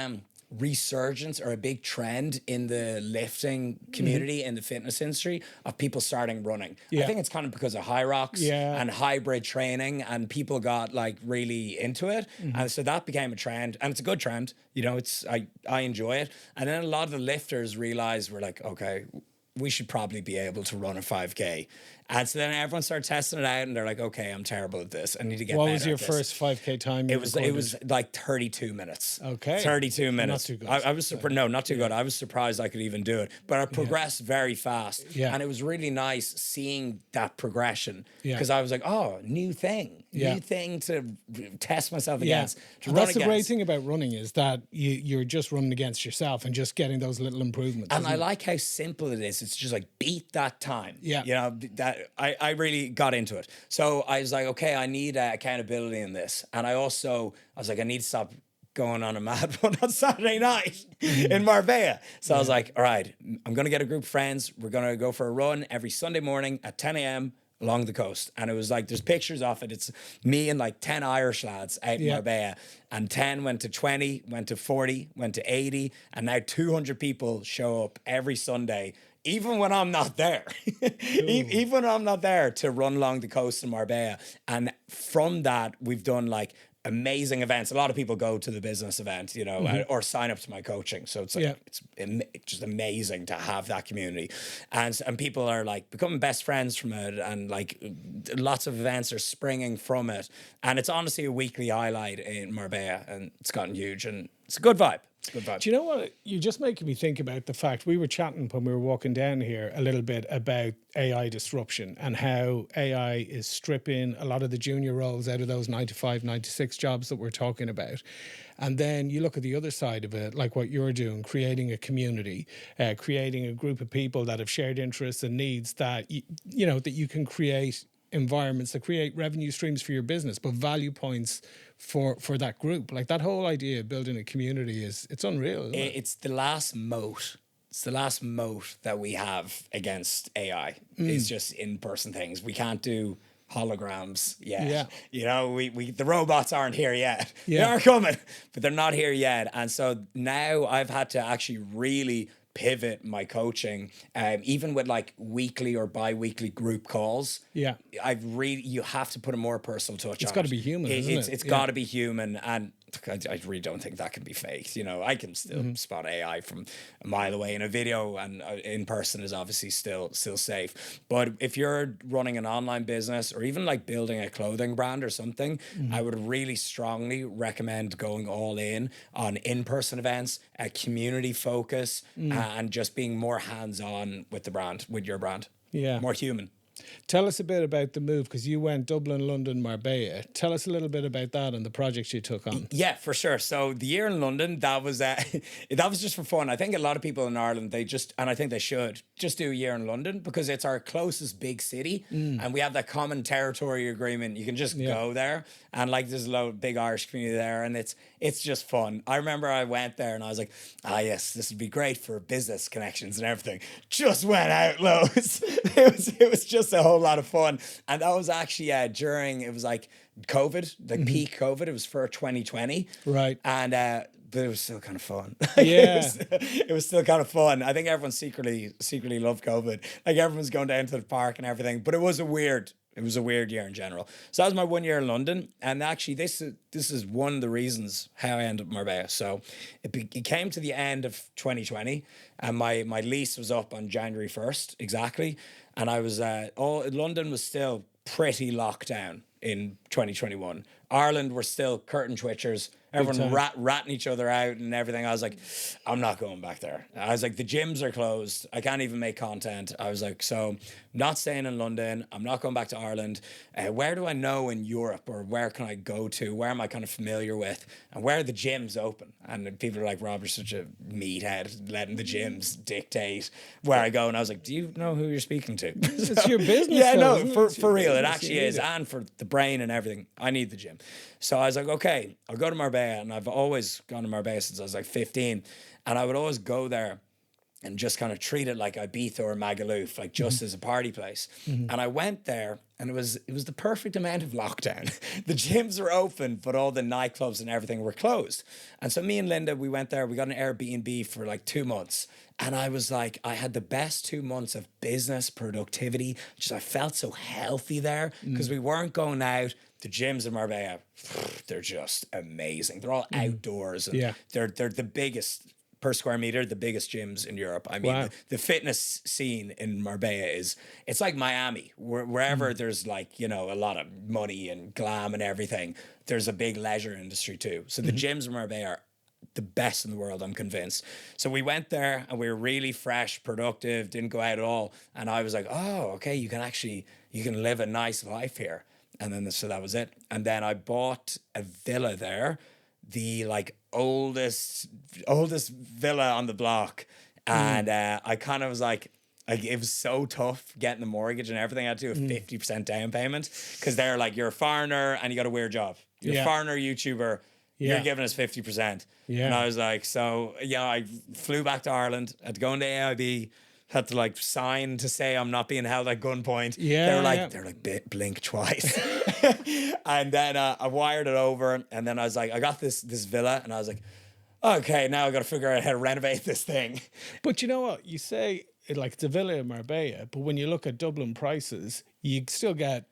Speaker 2: resurgence or a big trend in the lifting community, in the fitness industry, of people starting running.
Speaker 1: Yeah.
Speaker 2: I think it's kind of because of high rocks
Speaker 1: Yeah.
Speaker 2: and hybrid training, and people got like really into it. And so that became a trend, and it's a good trend. You know, I enjoy it. And then a lot of the lifters realized, we're like, okay, we should probably be able to run a 5K. And so then everyone started testing it out, and they're like, okay, I'm terrible at this. I need to get
Speaker 1: what
Speaker 2: better
Speaker 1: was your
Speaker 2: at this.
Speaker 1: first 5K time? You
Speaker 2: It was like 32 minutes.
Speaker 1: Okay.
Speaker 2: 32 minutes.
Speaker 1: too good.
Speaker 2: I was surprised. No, not too good. I was surprised I could even do it. But I progressed very fast.
Speaker 1: Yeah.
Speaker 2: And it was really nice seeing that progression.
Speaker 1: Yeah.
Speaker 2: Because I was like, oh, new thing.
Speaker 1: Yeah.
Speaker 2: New thing to test myself
Speaker 1: Yeah,
Speaker 2: against. To
Speaker 1: and
Speaker 2: run
Speaker 1: that's the
Speaker 2: against.
Speaker 1: great thing about running, is that you're just running against yourself and just getting those little improvements.
Speaker 2: And
Speaker 1: isn't
Speaker 2: I
Speaker 1: it?
Speaker 2: like how simple it is. It's just like beat that time.
Speaker 1: Yeah.
Speaker 2: You know, that I really got into it. So I was like, okay, I need accountability in this. And I was like, I need to stop going on a mad one on Saturday night in Marbella. So I was like, all right, I'm going to get a group of friends. We're going to go for a run every Sunday morning at 10 a.m. along the coast. And it was like, there's pictures of it. It's me and like 10 Irish lads out in Marbella. And 10 went to 20, went to 40, went to 80. And now 200 people show up every Sunday, even when I'm not there. Even when I'm not there, to run along the coast in Marbella. And from that, we've done like amazing events. A lot of people go to the business event, you know, or sign up to my coaching. So it's like, it's just amazing to have that community. And people are like becoming best friends from it. And like lots of events are springing from it. And it's honestly a weekly highlight in Marbella, and it's gotten huge, and it's a good vibe. It's a good vibe.
Speaker 1: Do you know what? You're just making me think about the fact we were chatting when we were walking down here a little bit about AI disruption and how AI is stripping a lot of the junior roles out of those 9 to 5, 9 to 6 jobs that we're talking about. And then you look at the other side of it, like what you're doing, creating a community, creating a group of people that have shared interests and needs that, you know, that you can create environments that create revenue streams for your business, but value points for that group. Like that whole idea of building a community it's unreal, isn't it?
Speaker 2: It's the last moat. It's the last moat that we have against AI. It's just in-person things. We can't do holograms yet.
Speaker 1: Yeah.
Speaker 2: You know, we the robots aren't here yet.
Speaker 1: Yeah.
Speaker 2: They are coming, but they're not here yet. And so now I've had to actually really pivot my coaching, even with like weekly or bi-weekly group calls.
Speaker 1: Yeah.
Speaker 2: You have to put a more personal touch on it.
Speaker 1: It's got to be human, isn't it?
Speaker 2: It's got to be human. And I really don't think that can be faked. You know, I can still spot AI from a mile away in a video, and in person is obviously still safe. But if you're running an online business or even like building a clothing brand or something, I would really strongly recommend going all in-person events, a community focus, and just being more hands-on with the brand, with your brand.
Speaker 1: Yeah.
Speaker 2: More human.
Speaker 1: Tell us a bit about the move, because you went Dublin, London, Marbella. Tell us a little bit about that and the projects you took on.
Speaker 2: Yeah, for sure. So the year in London, that was just for fun. I think a lot of people in Ireland, and I think they should just do a year in London, because it's our closest big city, and we have that common territory agreement. You can just go there, and like there's a big Irish community there, and it's just fun. I remember I went there and I was like, yes, this would be great for business connections and everything. Just went out loads. It was just a whole lot of fun. And that was actually during, it was like COVID, like peak COVID. It was for 2020.
Speaker 1: Right.
Speaker 2: And but it was still kind of fun.
Speaker 1: Yeah.
Speaker 2: it was still kind of fun. I think everyone secretly loved COVID. Like everyone's going down to the park and everything. But it was a weird year in general. So that was my 1 year in London. And actually this is one of the reasons how I ended up in Marbella. So it came to the end of 2020, and my lease was up on January 1st exactly. And I was London was still pretty locked down in 2021. Ireland were still curtain twitchers. everyone ratting each other out and everything. I was like, I'm not going back there. I was like, the gyms are closed. I can't even make content. I was like, so not staying in London. I'm not going back to Ireland. Where do I know in Europe, or where can I go to? Where am I kind of familiar with? And where are the gyms open? And people are like, Rob, you're such a meathead, letting the gyms dictate where I go. And I was like, do you know who you're speaking to?
Speaker 1: It's your business.
Speaker 2: Yeah,
Speaker 1: though,
Speaker 2: no,
Speaker 1: isn't
Speaker 2: for real.
Speaker 1: business.
Speaker 2: It actually is. And for the brain and everything, I need the gym. So I was like, okay, I'll go to Marbella. And I've always gone to Marbella since I was like 15. And I would always go there and just kind of treat it like Ibiza or Magaluf, like just as a party place. And I went there, and it was the perfect amount of lockdown. The gyms were open, but all the nightclubs and everything were closed. And so me and Linda, we went there, we got an Airbnb for like 2 months. And I was like, I had the best 2 months of business productivity. Just I felt so healthy there because we weren't going out. The gyms in Marbella, they're just amazing. They're all outdoors. And they're the biggest per square meter, the biggest gyms in Europe. I mean, the fitness scene in Marbella it's like Miami, wherever there's like, you know, a lot of money and glam and everything, there's a big leisure industry too. So the gyms in Marbella are the best in the world, I'm convinced. So we went there and we were really fresh, productive, didn't go out at all. And I was like, oh, okay, you can live a nice life here. And then so that was it. And then I bought a villa there, the like oldest villa on the block. And I kind of was like, it was so tough getting the mortgage and everything. I had to do a 50% down payment because they're like, you're a foreigner and you got a weird job. You're a foreigner YouTuber. You're giving us 50%. Yeah. And I was like, so yeah, I flew back to Ireland, had to go into AIB, had to like sign to say I'm not being held at gunpoint. Yeah. They're like blink twice. And then I wired it over, and then I was like, I got this villa, and I was like, okay, now I got to figure out how to renovate this thing.
Speaker 1: But you know what? You say it's a villa in Marbella, but when you look at Dublin prices, you still get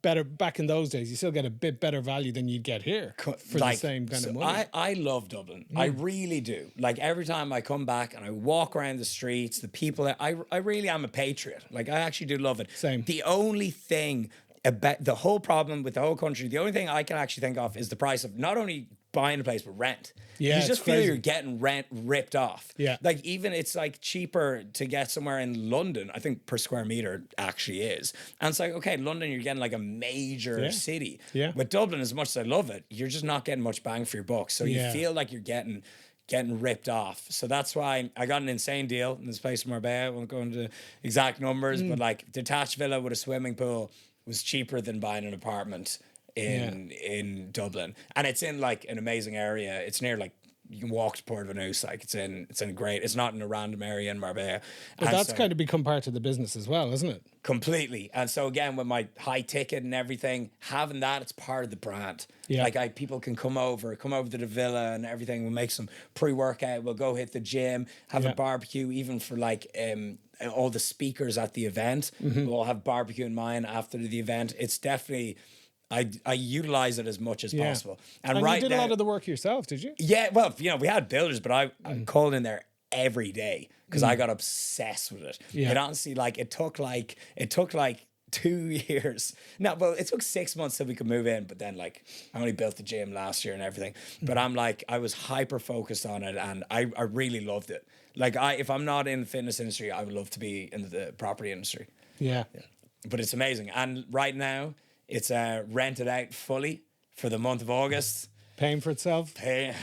Speaker 1: better. Back in those days, you still get a bit better value than you'd get here for the same kind of money.
Speaker 2: I love Dublin. I really do. Like every time I come back and I walk around the streets, the people, I really am a patriot. Like I actually do love it.
Speaker 1: Same.
Speaker 2: The only thing about the whole problem with the whole country, the only thing I can actually think of is the price of not only buying a place but rent. Yeah, you just feel you're getting rent ripped off. Yeah. Like even it's like cheaper to get somewhere in London, I think per square meter actually is. And it's like, okay, London, you're getting like a major city. Yeah. With Dublin, as much as I love it, you're just not getting much bang for your buck. So you feel like you're getting ripped off. So that's why I got an insane deal in this place in Marbella. I won't go into exact numbers, but like detached villa with a swimming pool was cheaper than buying an apartment in Dublin. And it's in like an amazing area. It's near like you can walk to Port Venus, like it's in great, it's not in a random area in Marbella.
Speaker 1: But that's kind of become part of the business as well, isn't it?
Speaker 2: Completely. And so again, with my high ticket and everything, having that, it's part of the brand. Yeah. Like people can come over to the villa and everything. We'll make some pre-workout. We'll go hit the gym, have a barbecue, even for like all the speakers at the event. We'll have barbecue in mine after the event. It's definitely, I utilize it as much as possible. And right
Speaker 1: you did a lot of the work yourself, did you?
Speaker 2: Yeah, well, you know, we had builders, but I called in there every day because I got obsessed with it. Yeah. It honestly, like, it took like 2 years. No, well, it took 6 months till we could move in, but then like I only built the gym last year and everything. But I'm like, I was hyper focused on it, and I really loved it. Like if I'm not in the fitness industry, I would love to be in the property industry. Yeah. But it's amazing. And right now it's rented out fully for the month of August.
Speaker 1: Paying for itself? And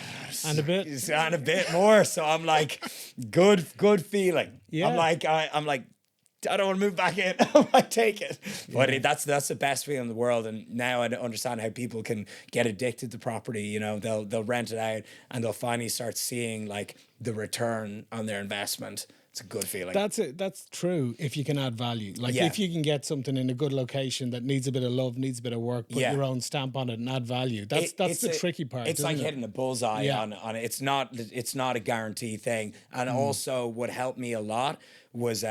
Speaker 1: a bit?
Speaker 2: And a bit more. So I'm like, good feeling. Yeah. I'm like, I don't want to move back in. I might take it. But that's the best feeling in the world. And now I understand how people can get addicted to property. You know, they'll rent it out and they'll finally start seeing like the return on their investment. It's a good feeling.
Speaker 1: That's it. That's true. If you can add value, like if you can get something in a good location that needs a bit of love, needs a bit of work, put your own stamp on it and add value. That's the tricky part.
Speaker 2: It's like hitting a bullseye on it. It's not a guarantee thing. And also, what helped me a lot was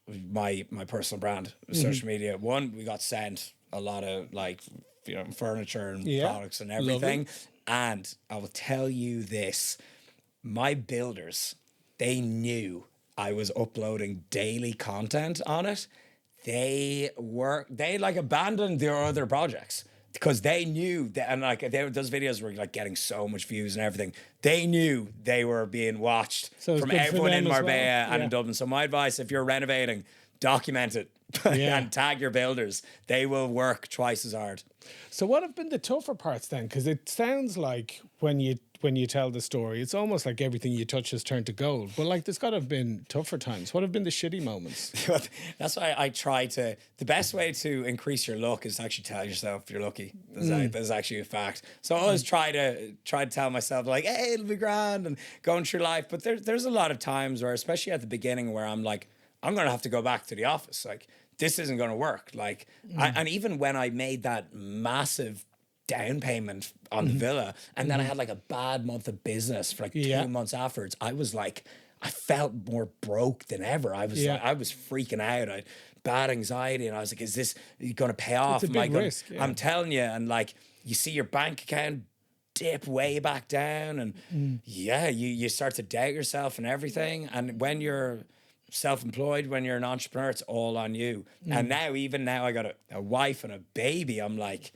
Speaker 2: my personal brand, social media. One, we got sent a lot of like furniture and products and everything. Lovely. And I will tell you this: my builders, they knew I was uploading daily content on it. They like abandoned their other projects. because they knew that, and like those videos were like getting so much views and everything. They knew they were being watched
Speaker 1: So it's
Speaker 2: from
Speaker 1: good for
Speaker 2: everyone in
Speaker 1: them as
Speaker 2: Marbella
Speaker 1: well.
Speaker 2: and
Speaker 1: Yeah.
Speaker 2: in Dublin. So my advice, if you're renovating, document it and tag your builders. They will work twice as hard.
Speaker 1: So what have been the tougher parts then? Because it sounds like when you tell the story, it's almost like everything you touch has turned to gold. But like, there's got to have been tougher times. What have been the shitty moments?
Speaker 2: That's why I try to. The best way to increase your luck is to actually tell yourself you're lucky. That's actually a fact. So I always try to tell myself like, hey, it'll be grand and going through life. But there's a lot of times where, especially at the beginning, where I'm like, I'm gonna have to go back to the office. Like, this isn't gonna work. Like, and even when I made that massive down payment on the villa, and then I had like a bad month of business for like 2 months afterwards, I was like, I felt more broke than ever. I was like, I was freaking out. I had bad anxiety, and I was like, is this going to pay off?
Speaker 1: It's a big risk. Yeah.
Speaker 2: I'm telling you, and like, you see your bank account dip way back down, and you start to doubt yourself and everything. And when you're self-employed, when you're an entrepreneur, it's all on you. And even now I got a wife and a baby, I'm like,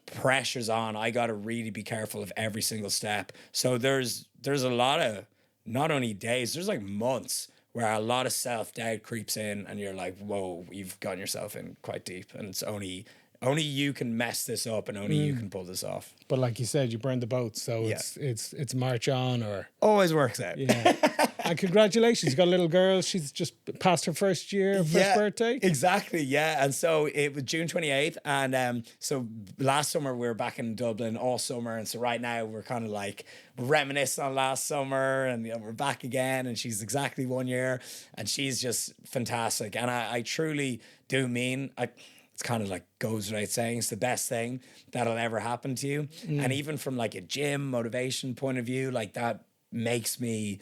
Speaker 2: pressure's on. I got to really be careful of every single step. So there's a lot of, not only days, there's like months where a lot of self-doubt creeps in, and you're like, whoa, you've gotten yourself in quite deep, and it's only you can mess this up, and only you can pull this off.
Speaker 1: But like you said, you burned the boat, so it's march on, or
Speaker 2: always works out.
Speaker 1: Yeah. And congratulations, you got a little girl. She's just passed her first birthday.
Speaker 2: Exactly, yeah. And so it was June 28th, and so last summer we were back in Dublin all summer, and so right now we're kind of like reminiscing on last summer, and we're back again, and she's exactly 1 year, and she's just fantastic. And I truly do mean, it's kind of like goes without saying, it's the best thing that'll ever happen to you. And even from like a gym motivation point of view, like that makes me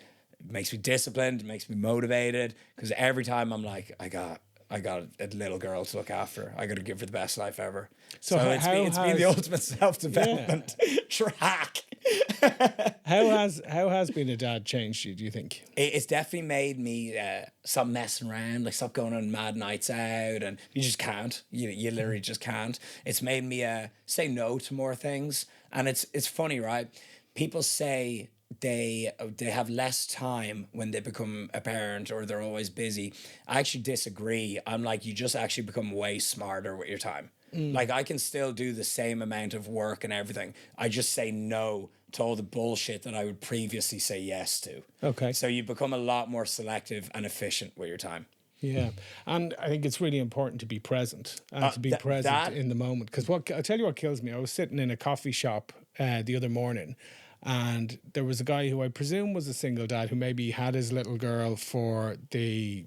Speaker 2: disciplined, makes me motivated, because every time I'm like, I got a little girl to look after. I got to give her the best life ever. So it's been the ultimate self-development track.
Speaker 1: How has being a dad changed you, do you think?
Speaker 2: It's definitely made me stop messing around, like stop going on mad nights out, and you just can't. You literally just can't. It's made me say no to more things, and it's funny, right? People say they have less time when they become a parent, or they're always busy. I actually disagree. I'm like, you just actually become way smarter with your time. Like, I can still do the same amount of work and everything. I just say no to all the bullshit that I would previously say yes to. Okay. So you become a lot more selective and efficient with your time.
Speaker 1: Yeah. And I think it's really important to be present, and to be present in the moment. Because I'll tell you what kills me. I was sitting in a coffee shop the other morning, and there was a guy who I presume was a single dad, who maybe had his little girl for the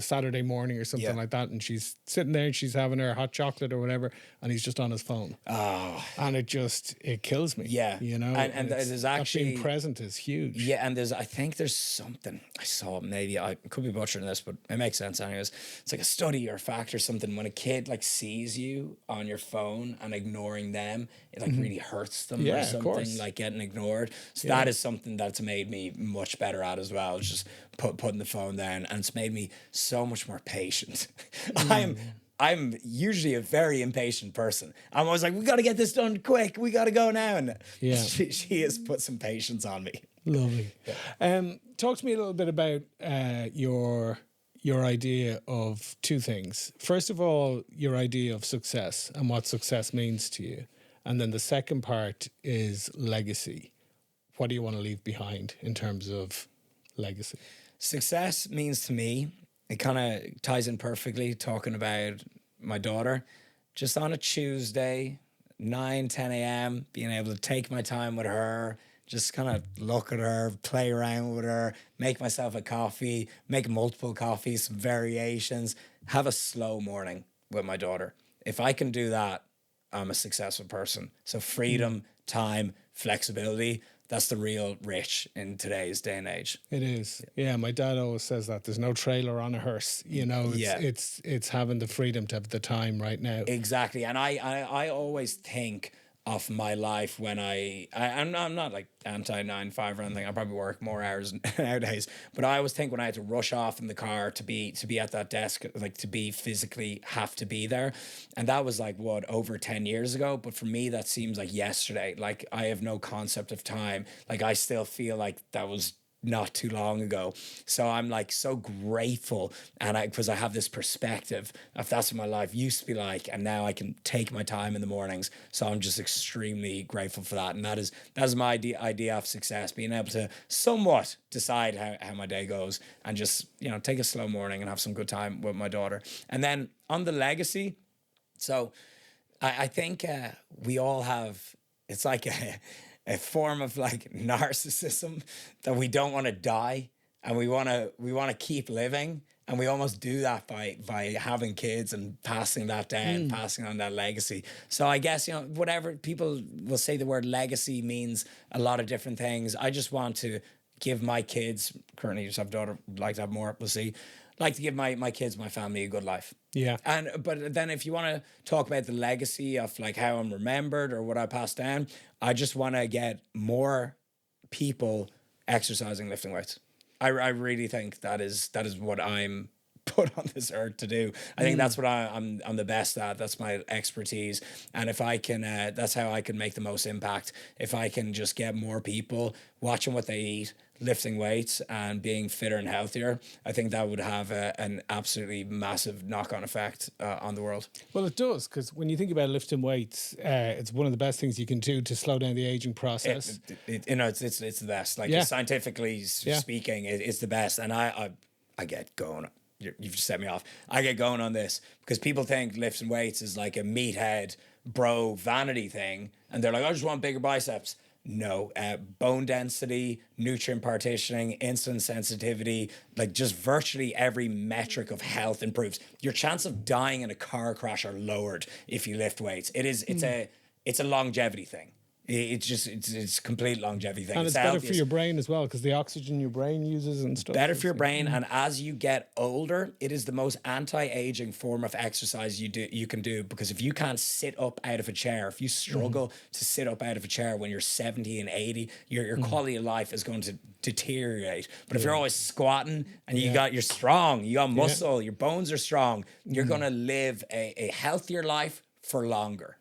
Speaker 1: Saturday morning or something like that. And she's sitting there and she's having her hot chocolate or whatever, and he's just on his phone. Oh. And it kills me. Yeah. You know,
Speaker 2: and there's actually,
Speaker 1: being present is huge.
Speaker 2: Yeah. And I think there's something I saw, maybe I could be butchering this, but it makes sense anyways. It's like a study or fact or something. When a kid like sees you on your phone and ignoring them, it like really hurts them or something, like getting ignored. So that is something that's made me much better at as well. Just putting the phone down, and it's made me so much more patient. I'm usually a very impatient person. I'm always like, we got to get this done quick. We got to go now. And she has put some patience on me.
Speaker 1: Lovely. Talk to me a little bit about your idea of two things. First of all, your idea of success and what success means to you. And then the second part is legacy. What do you want to leave behind in terms of legacy?
Speaker 2: Success means to me, it kind of ties in perfectly talking about my daughter. Just on a Tuesday, 9, 10 a.m., being able to take my time with her, just kind of look at her, play around with her, make myself a coffee, make multiple coffees, some variations, have a slow morning with my daughter. If I can do that, I'm a successful person. So freedom, time, flexibility, that's the real rich in today's day and age.
Speaker 1: It is. Yeah, my dad always says that. There's no trailer on a hearse. You know, it's having the freedom to have the time right now.
Speaker 2: Exactly. And I always think of my life when I'm not like anti 9 to 5 or anything. I probably work more hours nowadays, but I always think when I had to rush off in the car to be at that desk, like to be physically have to be there, and that was like what, over 10 years ago. But for me, that seems like yesterday. Like I have no concept of time. Like I still feel like that was not too long ago. So I'm like so grateful, and because I have this perspective of that's what my life used to be like, and now I can take my time in the mornings. So I'm just extremely grateful for that, and that is my idea of success: being able to somewhat decide how my day goes, and just take a slow morning and have some good time with my daughter. And then on the legacy, so I think we all have. It's like a form of like narcissism that we don't want to die, and we want to keep living, and we almost do that by having kids and passing that down, passing on that legacy. So I guess whatever people will say, the word legacy means a lot of different things. I just want to give my kids, currently just have a daughter, like to have more, we'll see, like to give my kids, my family, a good life.
Speaker 1: Yeah.
Speaker 2: But then if you want to talk about the legacy of like how I'm remembered or what I passed down, I just want to get more people exercising, lifting weights. I really think that is what I'm put on this earth to do. I think that's what I'm the best at. That's my expertise. And if I can, that's how I can make the most impact. If I can just get more people watching what they eat, lifting weights, and being fitter and healthier, I think that would have an absolutely massive knock-on effect on the world.
Speaker 1: Well, it does, because when you think about lifting weights, it's one of the best things you can do to slow down the aging process.
Speaker 2: It's the best. Like scientifically speaking, it's the best. And I get going. You've just set me off. I get going on this because people think lifting weights is like a meathead bro vanity thing, and they're like, I just want bigger biceps. No, bone density, nutrient partitioning, insulin sensitivity, like just virtually every metric of health improves. Your chance of dying in a car crash are lowered if you lift weights. It's a longevity thing. It's complete longevity thing.
Speaker 1: And it's better for your brain as well, because the oxygen your brain uses and stuff.
Speaker 2: Better for your brain, and as you get older, it is the most anti-aging form of exercise you can do, because if you can't sit up out of a chair, if you struggle to sit up out of a chair when you're 70 and 80, your quality of life is going to deteriorate. But if you're always squatting and you're strong, you got muscle, your bones are strong, you're going to live a healthier life for longer.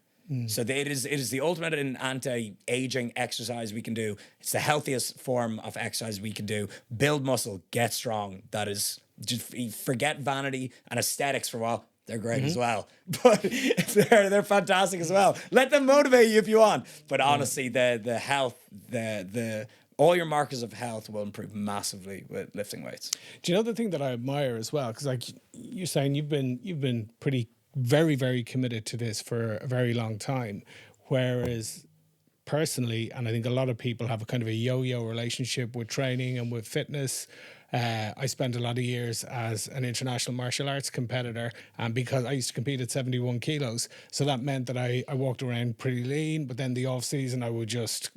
Speaker 2: So it is the ultimate in anti-aging exercise we can do. It's the healthiest form of exercise we can do. Build muscle, get strong. That is, just forget vanity and aesthetics for a while. They're great as well, but they're fantastic as well. Let them motivate you if you want. But honestly, the health, the all your markers of health will improve massively with lifting weights.
Speaker 1: Do you know the thing that I admire as well? Because like you're saying, you've been pretty very, very committed to this for a very long time. Whereas personally, and I think a lot of people have a kind of a yo-yo relationship with training and with fitness. I spent a lot of years as an international martial arts competitor, and because I used to compete at 71 kilos, so that meant that I walked around pretty lean, but then the off season I would just,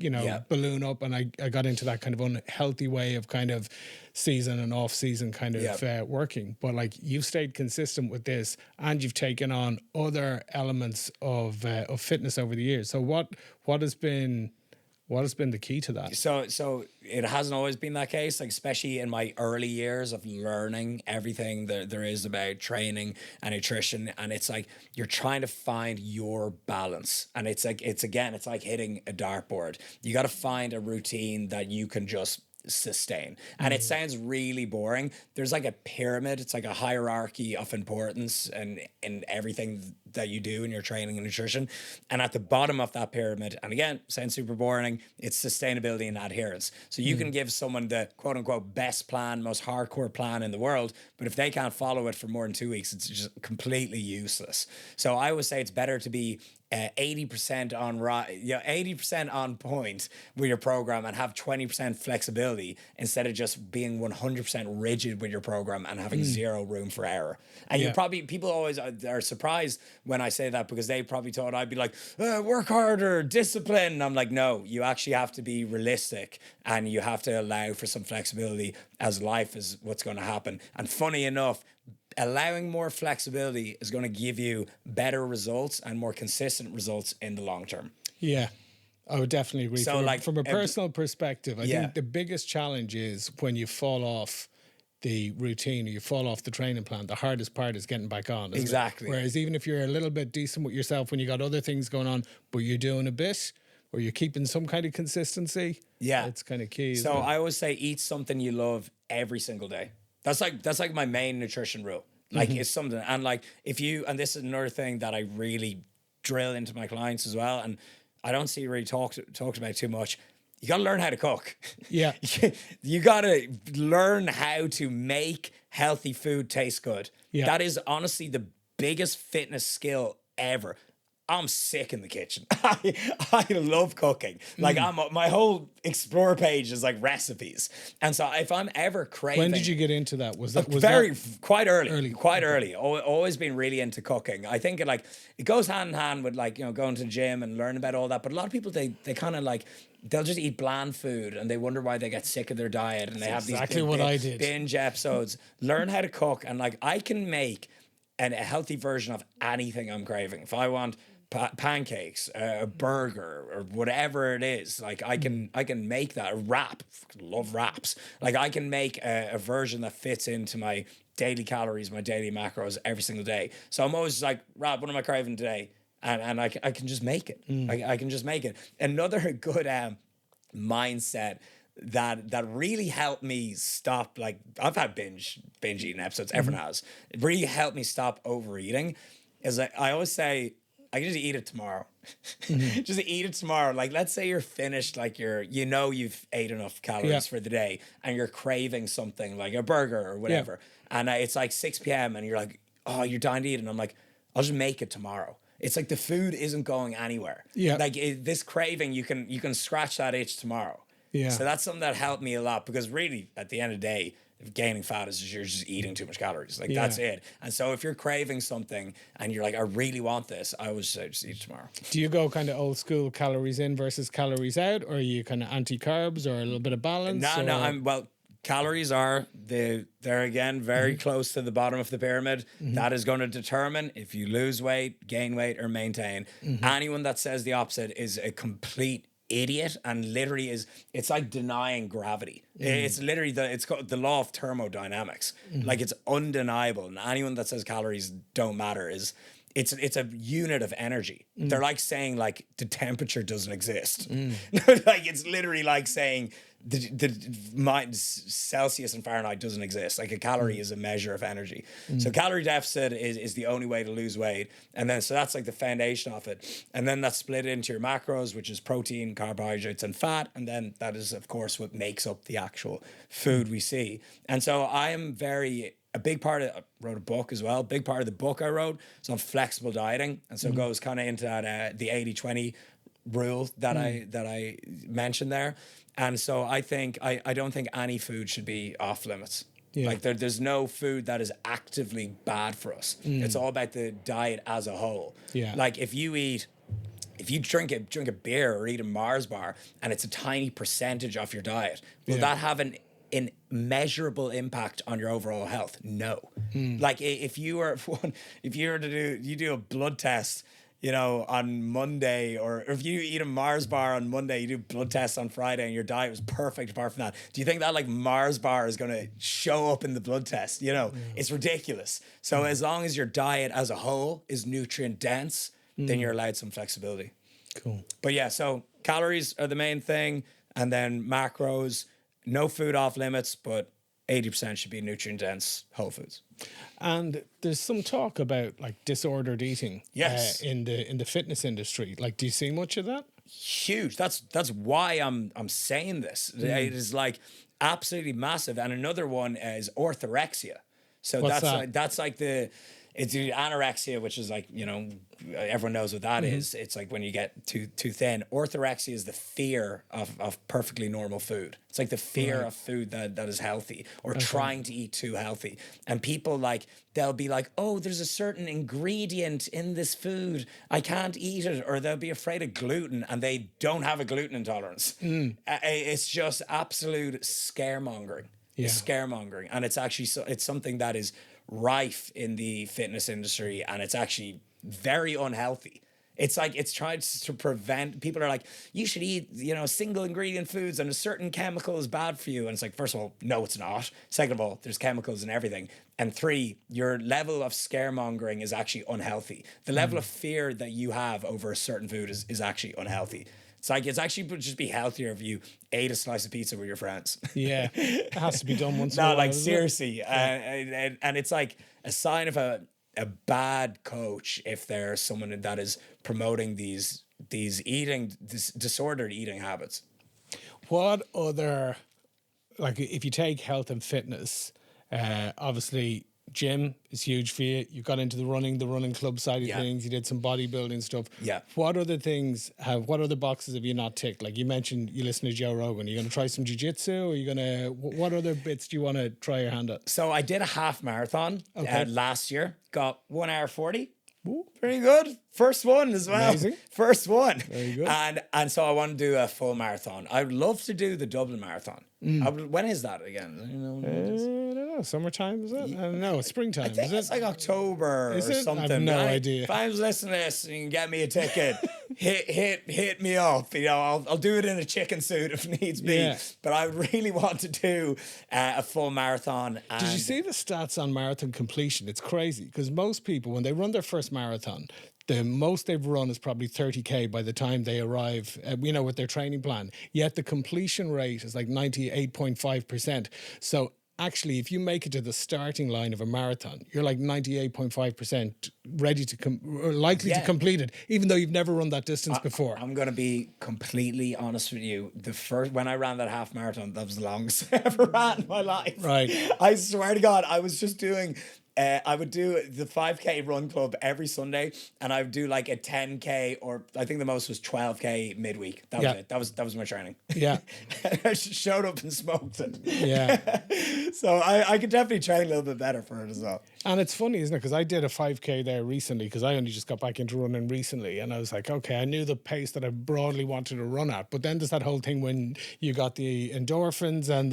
Speaker 1: balloon up, and I got into that kind of unhealthy way of kind of season and off season kind of working. But like, you've stayed consistent with this, and you've taken on other elements of fitness over the years. So what has been the key to that?
Speaker 2: So it hasn't always been that case, like especially in my early years of learning everything there is about training and nutrition. And it's like you're trying to find your balance. And it's like hitting a dartboard. You got to find a routine that you can just sustain. And it sounds really boring. There's like a pyramid. It's like a hierarchy of importance and in everything that you do in your training and nutrition. And at the bottom of that pyramid, and again, sounds super boring, it's sustainability and adherence. So you can give someone the quote unquote best plan, most hardcore plan in the world, but if they can't follow it for more than 2 weeks, it's just completely useless. So I would say it's better to be 80% on 80% on point with your program and have 20% flexibility instead of just being 100% rigid with your program and having zero room for error. And people always are surprised when I say that, because they probably thought I'd be like, work harder, discipline. And I'm like, no, you actually have to be realistic, and you have to allow for some flexibility, as life is what's going to happen. And funny enough, allowing more flexibility is going to give you better results and more consistent results in the long term.
Speaker 1: Yeah, I would definitely agree.
Speaker 2: So, like,
Speaker 1: from a personal perspective, I
Speaker 2: Yeah.
Speaker 1: think the biggest challenge is when you fall off the routine or you fall off the training plan. The hardest part is getting back on. Isn't
Speaker 2: Exactly.
Speaker 1: It? Whereas even if you're a little bit decent with yourself when you got other things going on, but you're doing a bit or you're keeping some kind of consistency,
Speaker 2: Yeah.
Speaker 1: it's kind of key.
Speaker 2: So
Speaker 1: isn't it?
Speaker 2: I always say eat something you love every single day. That's like my main nutrition rule. Like it's something, and like if you, and this is another thing that I really drill into my clients as well, and I don't see it really talked about too much. You got to learn how to cook.
Speaker 1: Yeah.
Speaker 2: You got to learn how to make healthy food taste good.
Speaker 1: Yeah.
Speaker 2: That is honestly the biggest fitness skill ever. I'm sick in the kitchen. I love cooking. Like my whole explore page is like recipes. And so if I'm ever craving,
Speaker 1: When did you get into that? Was that
Speaker 2: quite early.
Speaker 1: Early.
Speaker 2: Early. Always been really into cooking. I think it goes hand in hand with like, going to the gym and learning about all that. But a lot of people they kind of like they'll just eat bland food and they wonder why they get sick of their diet and they have
Speaker 1: exactly
Speaker 2: these
Speaker 1: what I did.
Speaker 2: binge episodes. Learn how to cook, and like I can make a healthy version of anything I'm craving. If I want pancakes, a burger, or whatever it is, like I can make that. A wrap, love wraps. Like I can make a version that fits into my daily calories, my daily macros every single day. So I'm always like, Rob, what am I craving today? And I can just make it. I can just make it. Another good mindset that really helped me stop, like I've had binge eating episodes, everyone has. It really helped me stop overeating. Is like I always say, I can just eat it tomorrow. Just eat it tomorrow. Like, let's say you're finished, like you've ate enough calories for the day and you're craving something like a burger or whatever. Yeah. And it's like 6 p.m. and you're like, oh, you're dying to eat. And I'm like, I'll just make it tomorrow. It's like the food isn't going anywhere.
Speaker 1: Yeah.
Speaker 2: Like this craving, you can scratch that itch tomorrow.
Speaker 1: Yeah.
Speaker 2: So that's something that helped me a lot, because really at the end of the day, gaining fat is you're just eating too much calories. Like that's it. And so if you're craving something and you're like, I really want this, I would say just eat it tomorrow.
Speaker 1: Do you go kind of old school calories in versus calories out, or are you kind of anti-carbs, or a little bit of balance?
Speaker 2: No. Calories are they're again very close to the bottom of the pyramid. That is going to determine if you lose weight, gain weight, or maintain. Anyone that says the opposite is a complete idiot, and literally it's like denying gravity. It's literally it's called the law of thermodynamics. Like it's undeniable, and anyone that says calories don't matter it's a unit of energy. They're like saying like the temperature doesn't exist. Like it's literally like saying the Celsius and Fahrenheit doesn't exist. Like a calorie is a measure of energy. So calorie deficit is the only way to lose weight. And then, so that's like the foundation of it. And then that's split into your macros, which is protein, carbohydrates, and fat. And then that is, of course, what makes up the actual food we see. And so I am a big part of, I wrote a book as well. A big part of the book I wrote is on flexible dieting. And so it goes kind of into that, the 80-20 rule that I mentioned there. And so I don't think any food should be off limits. Yeah. Like there's no food that is actively bad for us. It's all about the diet as a whole.
Speaker 1: Yeah.
Speaker 2: Like if you drink a beer or eat a Mars bar and it's a tiny percentage of your diet, will that have an immeasurable impact on your overall health? No. Like if you were to do a blood test, on Monday, or if you eat a Mars bar on Monday, you do blood tests on Friday, and your diet was perfect apart from that, do you think that like Mars bar is going to show up in the blood test? It's ridiculous. So as long as your diet as a whole is nutrient dense, then you're allowed some flexibility.
Speaker 1: Cool.
Speaker 2: But yeah, so calories are the main thing, and then macros, no food off limits, but 80% should be nutrient dense whole foods.
Speaker 1: And there's some talk about like disordered eating.
Speaker 2: Yes.
Speaker 1: In the fitness industry. Like, do you see much of that?
Speaker 2: Huge. That's why I'm saying this. It is like absolutely massive. And another one is orthorexia. So
Speaker 1: What's
Speaker 2: that's like it's the anorexia, which is like, everyone knows what that is. It's like when you get too thin. Orthorexia is the fear of perfectly normal food. It's like the fear of food that is healthy, or trying to eat too healthy. And people they'll be like, oh, there's a certain ingredient in this food, I can't eat it. Or they'll be afraid of gluten and they don't have a gluten intolerance. It's just absolute scaremongering. Yeah. It's scaremongering. And it's actually, it's something that is rife in the fitness industry, and it's actually very unhealthy. It's like it's trying to prevent. People are like, you should eat, single ingredient foods, and a certain chemical is bad for you. And it's like, first of all, no, it's not. Second of all, there's chemicals in everything. And three, your level of scaremongering is actually unhealthy. The level of fear that you have over a certain food is actually unhealthy. It's like, it's actually would just be healthier if you ate a slice of pizza with your friends.
Speaker 1: Yeah, it has to be done once in a while.
Speaker 2: No, like
Speaker 1: doesn't it?
Speaker 2: seriously. And it's like a sign of a bad coach if there's someone that is promoting these disordered eating habits.
Speaker 1: What other, like if you take health and fitness, obviously gym is huge for you. You got into the running club side of things. You did some bodybuilding stuff.
Speaker 2: Yeah.
Speaker 1: What other boxes have you not ticked? Like you mentioned, you listen to Joe Rogan. Are you going to try some jiu-jitsu? Or are you going to, what other bits do you want to try your hand at?
Speaker 2: So I did a half marathon last year. Got 1 hour 40.
Speaker 1: Ooh.
Speaker 2: Pretty good. First one as well.
Speaker 1: Amazing.
Speaker 2: First one.
Speaker 1: Very good.
Speaker 2: And so I want to do a full marathon. I would love to do the Dublin Marathon. When is that again?
Speaker 1: I don't know. Summertime, is it? I don't know. It's springtime,
Speaker 2: I think
Speaker 1: is
Speaker 2: it's
Speaker 1: it?
Speaker 2: like October
Speaker 1: Is
Speaker 2: or
Speaker 1: it?
Speaker 2: something.
Speaker 1: I have no idea.
Speaker 2: If I was listening to this and you can get me a ticket, hit me up. I'll do it in a chicken suit if needs be.
Speaker 1: Yeah.
Speaker 2: But I really want to do a full marathon.
Speaker 1: Did you see the stats on marathon completion? It's crazy because most people, when they run their first marathon, the most they've run is probably 30K by the time they arrive, with their training plan. Yet the completion rate is like 98.5%. So actually, if you make it to the starting line of a marathon, you're like 98.5% ready to likely to complete it, even though you've never run that distance before.
Speaker 2: I'm going to be completely honest with you. When I ran that half marathon, that was the longest I ever ran in my life.
Speaker 1: Right.
Speaker 2: I swear to God, I was just doing... I would do the 5K run club every Sunday, and I would do like a 10K, or I think the most was 12K midweek. That was it. That was my training.
Speaker 1: Yeah.
Speaker 2: I just showed up and smoked it.
Speaker 1: Yeah.
Speaker 2: So I could definitely train a little bit better for it as well.
Speaker 1: And it's funny, isn't it? Because I did a 5K there recently, because I only just got back into running recently, and I was like, okay, I knew the pace that I broadly wanted to run at, but then there's that whole thing when you got the endorphins and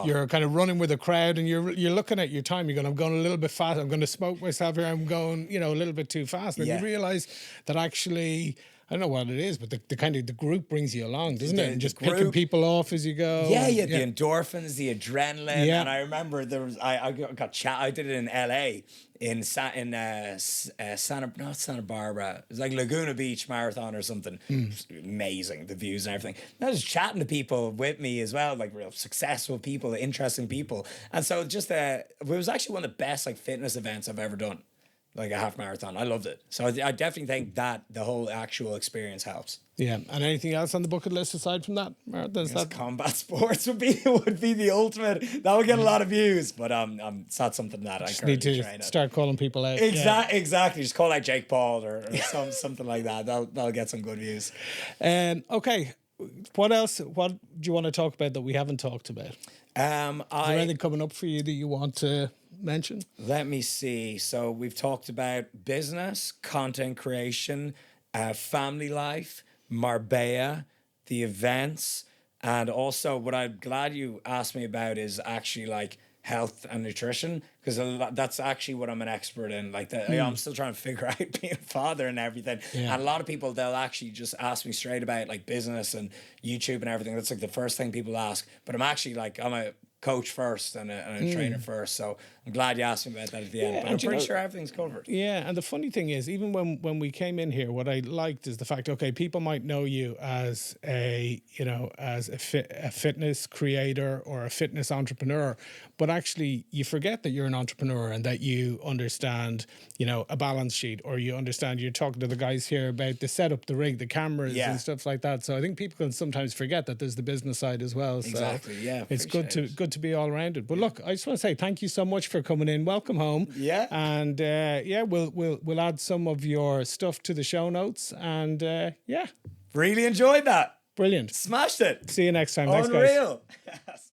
Speaker 1: you're kind of running with a crowd, and you're looking at your time, you're going, I'm going a little bit fast, I'm going to smoke myself here, I'm going, a little bit too fast. And you realize that actually, I don't know what it is, but the kind of the group brings you along, doesn't it? And just picking people off as you go.
Speaker 2: Yeah, the endorphins, the adrenaline.
Speaker 1: Yeah.
Speaker 2: And I remember there was I did it in LA in not Santa Barbara. It was like Laguna Beach Marathon or something. It was amazing, the views and everything. And I was chatting to people with me as well, like real successful people, interesting people. And so it was actually one of the best like fitness events I've ever done. Like a half marathon. I loved it. So I definitely think that the whole actual experience helps.
Speaker 1: Yeah. And anything else on the bucket list aside from that?
Speaker 2: Combat sports would be the ultimate. That would get a lot of views, but it's not something that I
Speaker 1: just need to start calling people out.
Speaker 2: Exactly. Just call out Jake Paul or something like that. That'll get some good views.
Speaker 1: Okay. What else? What do you want to talk about that we haven't talked about? Is there anything coming up for you that you want to mention?
Speaker 2: Let me see. So we've talked about business, content creation, family life, Marbella, the events, and also what I'm glad you asked me about is actually like health and nutrition, because that's actually what I'm an expert in. Like I'm still trying to figure out being a father and everything. Yeah. And a lot of people, they'll actually just ask me straight about like business and YouTube and everything. That's like the first thing people ask. But I'm actually like, I'm a coach first and a trainer first. So I'm glad you asked me about that at the end. But I'm pretty sure everything's covered.
Speaker 1: Yeah, and the funny thing is, even when we came in here, what I liked is the fact, okay, people might know you as a fitness creator or a fitness entrepreneur, but actually you forget that you're an entrepreneur and that you understand, a balance sheet, or you understand, you're talking to the guys here about the setup, the rig, the cameras and stuff like that. So I think people can sometimes forget that there's the business side as well.
Speaker 2: Exactly, yeah.
Speaker 1: It's good to be all rounded. But look, I just want to say thank you so much for coming in. Welcome home.
Speaker 2: Yeah.
Speaker 1: And we'll add some of your stuff to the show notes. And
Speaker 2: really enjoyed that.
Speaker 1: Brilliant.
Speaker 2: Smashed it.
Speaker 1: See you next time.
Speaker 2: Unreal.
Speaker 1: Thanks, guys.